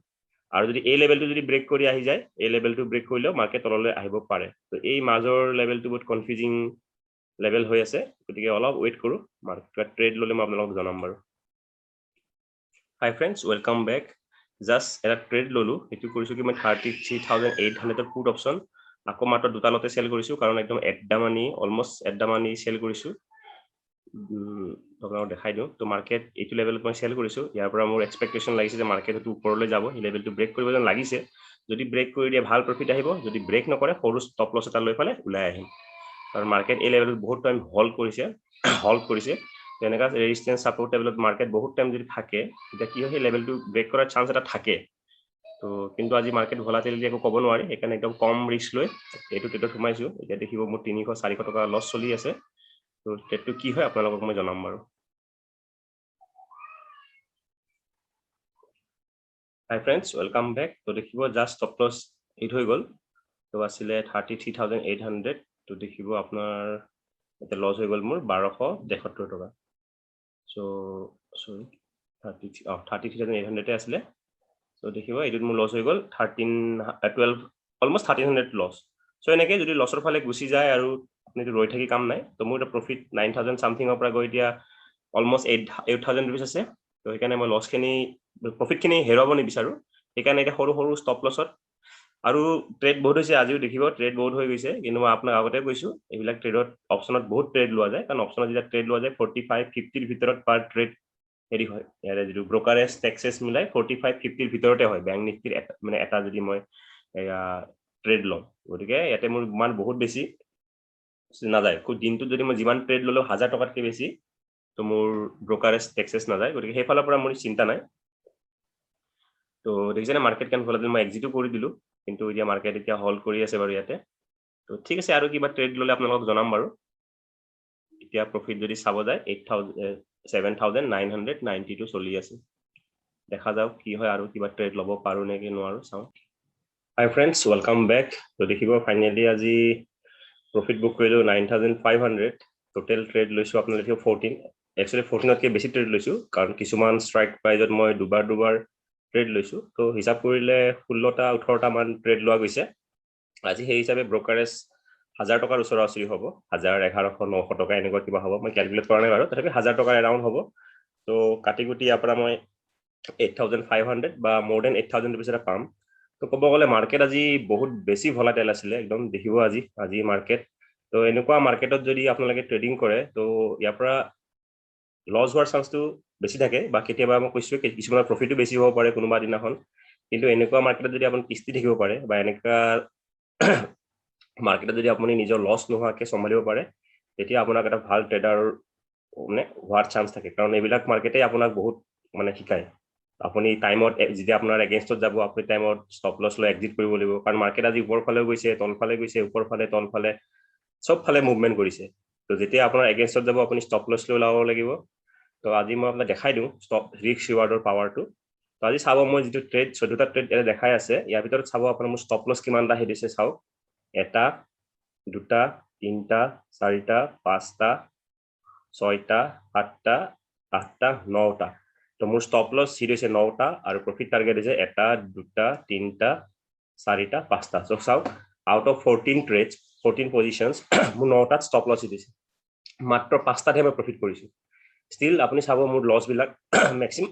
আৰু যদি এই লেভেলটো যদি ব্ৰেক কৰি আহি যায় এই লেভেলটো ব্ৰেক কৰিলেও মাৰ্কেট তললৈ আহিব পাৰে তো এই মাজৰ লেভেলটো বহুত কনফিউজিং লেভেল হৈ আছে গতিকে অলপ ৱেইট কৰো মাৰ্কেট ট্ৰেড ললে মই আপোনালোকক জনাম বাৰু hi friends welcome back just এটা ট্ৰেড ললো এটো কৰিছো কি মই 33800 পুট অপশন আকৌ মাত্ৰ দুটা লতে সেল কৰিছো কাৰণ একদম এড্ডা মানি অলমোস্ট এড্ডা মানি সেল কৰিছো আপোনাক দেখাই দিও তো মাৰ্কেট এইটো লেভেলত মই সেল কৰিছো ইয়াৰ পৰা মোৰ এক্সপেক্টেশন লাগিছে যে মাৰ্কেট এটো ওপৰলৈ যাব এই লেভেলটো ব্ৰেক কৰিব যেন লাগিছে যদি ব্ৰেক কৰি দিয়ে ভাল প্ৰফিট আহিব যদি ব্ৰেক নকৰে সৰু ষ্টপ লস এটা লৈ ফালে ওলাই আহিম কাৰণ মাৰ্কেট এই লেভেলত বহুত টাইম হোল্ড কৰিছে তেনেকা ৰেজিস্ট্যান্স সাপোৰ্ট লেভেলত মাৰ্কেট বহুত টাইম যদি থাকে তেতিয়া কি হয় লেভেলটো ব্ৰেক কৰাৰ চান্স এটা থাকে তো কিন্তু আজি মাৰ্কেট ভলাটিলিটি একো ক'ব নোৱাৰি এখানে একদম কম ৰিস্ক লৈ এইটো ট্ৰেডত সোমাইছো এতিয়া দেখিব মোৰ 300 400 টকা লস চলি আছে তো ট্ৰেডটো কি হয় আপোনালোকক মই জনাম বাৰু হাই ফ্ৰেন্ডস ওয়েলকাম বেক তো দেখিব জাস্ট স্টপ লস হিট হৈ গল তো আসলে 33800 তো দেখিব আপোনাৰ এটা লস হৈ গল মোৰ 1273 টকা সো সৰি 33800 আসলে তো দেখিব এটোত মোৰ লস হৈ গল 12 অলমোস্ট 1300 লস সো এনেকে যদি লসৰ ফালে গুছি যায় আৰু আপুনি ৰৈ থাকি কাম নাই তো মোৰ এটা প্ৰফিট 9000 সামথিংৰ পৰা গৈ এতিয়া অলমোস্ট 8000 रुपीस আছে তো সেইকাৰণে মই লস খিনি প্ৰফিট খিনি হেৰাব নিবিচাৰো সেইকাৰণে এটা সৰু সৰু ষ্টপ লসত আৰু ট্ৰেড বহুত হৈছে আজিও দেখিব ট্ৰেড বহুত হৈ গৈছে কিন্তু মই আপোনাক আগতে কৈছো এইবিলাক ট্ৰেডত অপশনত বহুত ট্ৰেড লোৱা যায় কাৰণ অপশনত যেতিয়া ট্ৰেড লোৱা যায় 45 50 ৰ ভিতৰত পাৰ ট্ৰেড হেৰি হয় ইয়াৰে যিটো ব্ৰোকাৰেজ টেক্সেছ মিলাই 45 50 ৰ ভিতৰতে হয় ব্যাংক নিফটিৰ মানে এটা যদি মই ট্ৰেড লওঁ গতিকে ইয়াতে মোৰ মান বহুত বেছি নাযায় দিনটো যদি মই যিমান ট্ৰেড ললো 1000 টকাতকৈ বেছি তো মোৰ ব্ৰোকাৰেজ টেক্সেছ নাযায় গতিকে সেইফালৰ পৰা মোৰ চিন্তা নাই তো দেখিছেনে মাৰ্কেট কেন ভলাটিল মই এক্সিটও কৰি দিলো কিন্তু এতিয়া মাৰ্কেট এতিয়া হোল্ড কৰি আছে বাৰু ইয়াতে তো ঠিক আছে আৰু কিবা ট্ৰেড ললে আপোনালোকক জনাম বাৰু এতিয়া প্ৰফিট যদি চাব যায় 7992 চলি আছে দেখা যাওক কি হয় আৰু কিবা ট্ৰেড লব পাৰো নে কি নোৱাৰো চাও হাই ফ্ৰেন্ডস ওয়েলকাম বেক তো দেখিব ফাইনালি আজি প্ৰফিট বুক কৰিলো 9500 টোটাল ট্ৰেড লৈছো আপোনালোকে দেখিব 14 একচুয়ালি 14তকৈ বেছি ট্ৰেড লৈছো কাৰণ কিছুমান ষ্ট্ৰাইক প্ৰাইজত মই দুবাৰ ট্ৰেড লৈছো তো হিসাব কৰিলে 16টা 18টা মান ট্ৰেড লোৱা গৈছে আজি সেই হিচাপে ব্ৰোকাৰেজ 1000 টকাৰ ওচৰা-ওচৰি হ'ব 1000 1100 900 টকা এনেকুৱা কিবা হ'ব মই ক্যালকুলেট কৰা নাই বাৰু তথাপি 1000 টকাৰ এৰাউণ্ড হ'ব তো কাটিগুটি ইয়াৰ পৰা মই 8500 বা মোৰ দেন 8000 रुपीस এটা পাম তো ক'ব গ'লে মার্কেট আজি বহুত বেছি ভলাটাইল আছিল একদম দেখিব আজি মার্কেট তো এনেকুৱা মাৰ্কেটত যদি আপোনালোকে ট্ৰেডিং কৰে তো ইয়াৰ পৰা লস হোৱাৰ চান্সটো বেছি থাকে বা কেতিয়াবা মই কৈছো কিছুমানৰ প্ৰফিটও বেছি হ'ব পাৰে কোনোবা দিনাখন কিন্তু এনেকুৱা মাৰ্কেটত যদি আপুনি কিস্তি থাকিব পাৰে বা এনেকুৱা মাৰ্কেটত যদি আপুনি নিজৰ লস নোহোৱাকে চম্ভালিব পাৰে তেতিয়া আপোনাক এটা ভাল ট্ৰেডাৰ মানে হোৱাৰ চান্স থাকে কাৰণ এইবিলাক মাৰ্কেটে আপোনাক বহুত মানে শিকায় আপুনি টাইমত যেতিয়া আপোনাৰ এগেইনষ্টত যাব আপুনি টাইমত ষ্টপ লস লৈ এক্সিট কৰিব লাগিব কাৰণ মাৰ্কেট আজি ওপৰ ফালে গৈছে তল ফালে গৈছে ওপৰ ফালে তল ফালে সব ফালে মুভমেন্ট কৰিছে তো যেতিয়া আপোনাৰ এগেইনষ্টত যাব আপুনি ষ্টপ লস লৈ লাগাব লাগিব তো আজি মই আপোনাক দেখাই দিওঁ ষ্টপ ৰিস্ক ৰিৱাৰ্ডৰ পাৱাৰটো তো আজি চাব মই যেটো ট্ৰেড 14টা ট্ৰেড এটা দেখাই আছে ইয়াৰ ভিতৰত চাব আপোনাৰ মোৰ ষ্টপ লস কিমানটা হেদিছে চাওক এটা দুটা তিনটা চাৰিটা পাঁচটা ছয়টা সাতটা আঠটা নটা তো মোৰ ষ্টপ লছ হিট হৈছে 9টা আৰু প্ৰফিট টাৰ্গেট হৈছে 1টা 2টা 3টা 4টা 5টা সো চাওক আউট অফ 14 ট্ৰেডছ 14 পজিশনছ মোৰ 9টাত ষ্টপ লছ হিট হৈছে মাত্ৰ 5টাতহে মই প্ৰফিট কৰিছো ষ্টিল আপুনি চাব মোৰ লছ বিলাক ম্যাক্সিমাম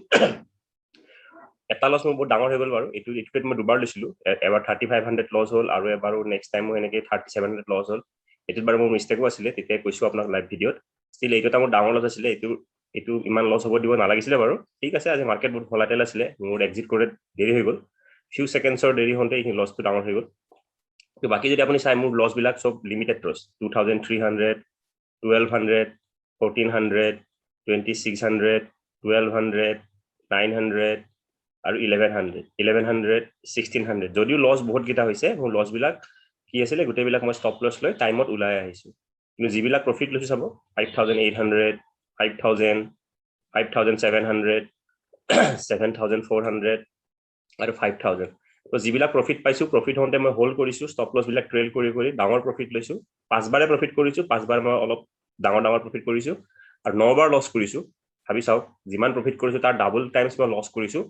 এটা লছ মোৰ বহুত ডাঙৰ হৈ গ'ল বাৰু এইটো মই দুবাৰ লৈছিলো এবাৰ 3500 লছ হ'ল আৰু এবাৰ নেক্সট টাইম মই এনেকৈ 3700 লছ হ'ল এটোত বাৰু মোৰ মিষ্টেকো আছিলে তেতিয়া কৈছো আপোনাক লাইভ ভিডিঅ'ত ষ্টিল এইটো এটা মোৰ ডাঙৰ লছ আছিলে এইটো ইমান লছ হ'ব দিব নালাগিছিলে বাৰু ঠিক আছে আজি মাৰ্কেট বহুত ভলাটাইল আছিলে মোৰ এক্সিট কৰে দেৰি হৈ গ'ল ফিউ সেকেন্ডছৰ দেৰি হওঁতে এই লছটো ডাঙৰ হৈ গ'ল তো বাকি যদি আপুনি চাই মোৰ লছ বিলাক সব লিমিটেড লছ 2300 1200 1400 2600 1200 900 আৰু 1100 1600 যদিও লছ বহুত গিটা হৈছে মোৰ লছ বিলাক কি আছিল গোটেই বিলাক মই ষ্টপ লছ লৈ টাইমত উলাই আহিছো কিন্তু যিবিলাক প্ৰফিট লৈছো চাব 5800 5000 5700 7400 আৰু 5000 তো যিবিলাক প্ৰফিট পাইছো প্ৰফিট হওঁতে মই হোল্ড কৰিছো ষ্টপ লছ বিলাক ট্ৰেল কৰি ডাঙৰ প্ৰফিট লৈছো 5 বাৰে প্ৰফিট কৰিছো 5 বাৰ মই অলপ ডাঙৰ প্ৰফিট কৰিছো আৰু 9 বাৰ লছ কৰিছো ভাবি চাওক যিমান প্ৰফিট কৰিছো তাৰ ডাবল টাইমছ মই লছ কৰিছো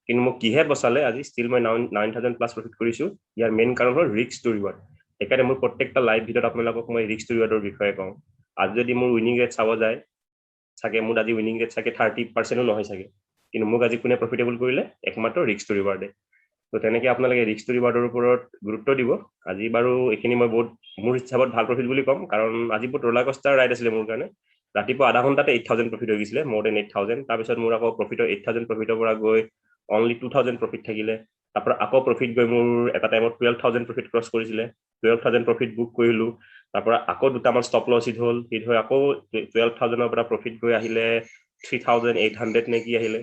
কিন্তু মই কিহে বসালে আজি ষ্টিল মই 9000 প্লাস প্ৰফিট কৰিছো ইয়াৰ মেইন কাৰণ হ'ল ৰিস্ক টু ৰিৱাৰ্ড একাৰে মোৰ প্ৰত্যেকটা লাইভ ভিডিঅ'ত আপোনালোকক মই ৰিস্ক টু ৰিৱাৰ্ডৰ বিষয়ে কওঁ আজি যদি মোৰ উইনিং ৰেট চাব যায় চাগে মোৰ আজি উইনিং ৰেট চাগে 30% নহয় চাগে কিন্তু মোক আজি কোনে প্ৰফিটেবল কৰিলে একমাত্ৰ ৰিস্ক টু ৰিৱাৰ্ডে তো তেনেকৈ আপোনালোকে ৰিস্ক টু ৰিৱাৰ্ডৰ ওপৰত গুৰুত্ব দিব আজি বাৰু এখিনি মই বহুত মোৰ হিচাপত ভাল প্ৰফিট বুলি কম কাৰণ আজি বহুত ৰোলাৰ কোষ্টাৰ ৰাইড আছিল মোৰ কাৰণে ৰাতিপুৱা আধা ঘণ্টাতে 8000 প্ৰফিট হৈ গৈছিল মোৰ দেন 8000 তাৰ পিছত মোৰ আকৌ প্ৰফিটৰ 8000 প্ৰফিটৰ পৰা গৈ only 2000 প্ৰফিট থাকিলে তাৰ আকৌ প্ৰফিট গৈ মোৰ এটা টাইমত 12000 প্ৰফিট ক্ৰছ কৰিছিলে 12000 প্ৰফিট বুক কৰিলো তাৰ আকৌ দুটামান ষ্টপ লছ হিট হৈ আকৌ 12000 ৰ পৰা প্ৰফিট গৈ আহিলে 3800 নে কি আহিলে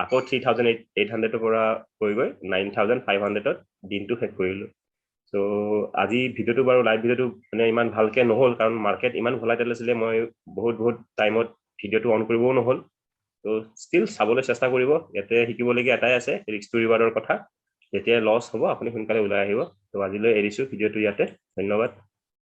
আকৌ 3800 ৰ পৰা গৈ 9500 ত দিনটো শেষ কৰিলো সো আজি ভিডিঅ'টো বাৰু লাইভ ভিডিঅ'টো মানে ইমান ভালকে নহল কাৰণ মাৰ্কেট ইমান ভলাটাইল আছিল মই বহুত টাইমত ভিডিঅ'টো অন কৰিবও নহল তো ষ্টিল চাবলৈ চেষ্টা কৰিব ইয়াতে শিকিবলগীয়া এটাই আছে ৰিস্ক টু ৰিৱাৰ্ডৰ কথা যেতিয়া লছ হ'ব আপুনি সোনকালে ওলাই আহিব তো আজিলৈ এৰিছো ভিডিঅ'টো ইয়াতে ধন্যবাদ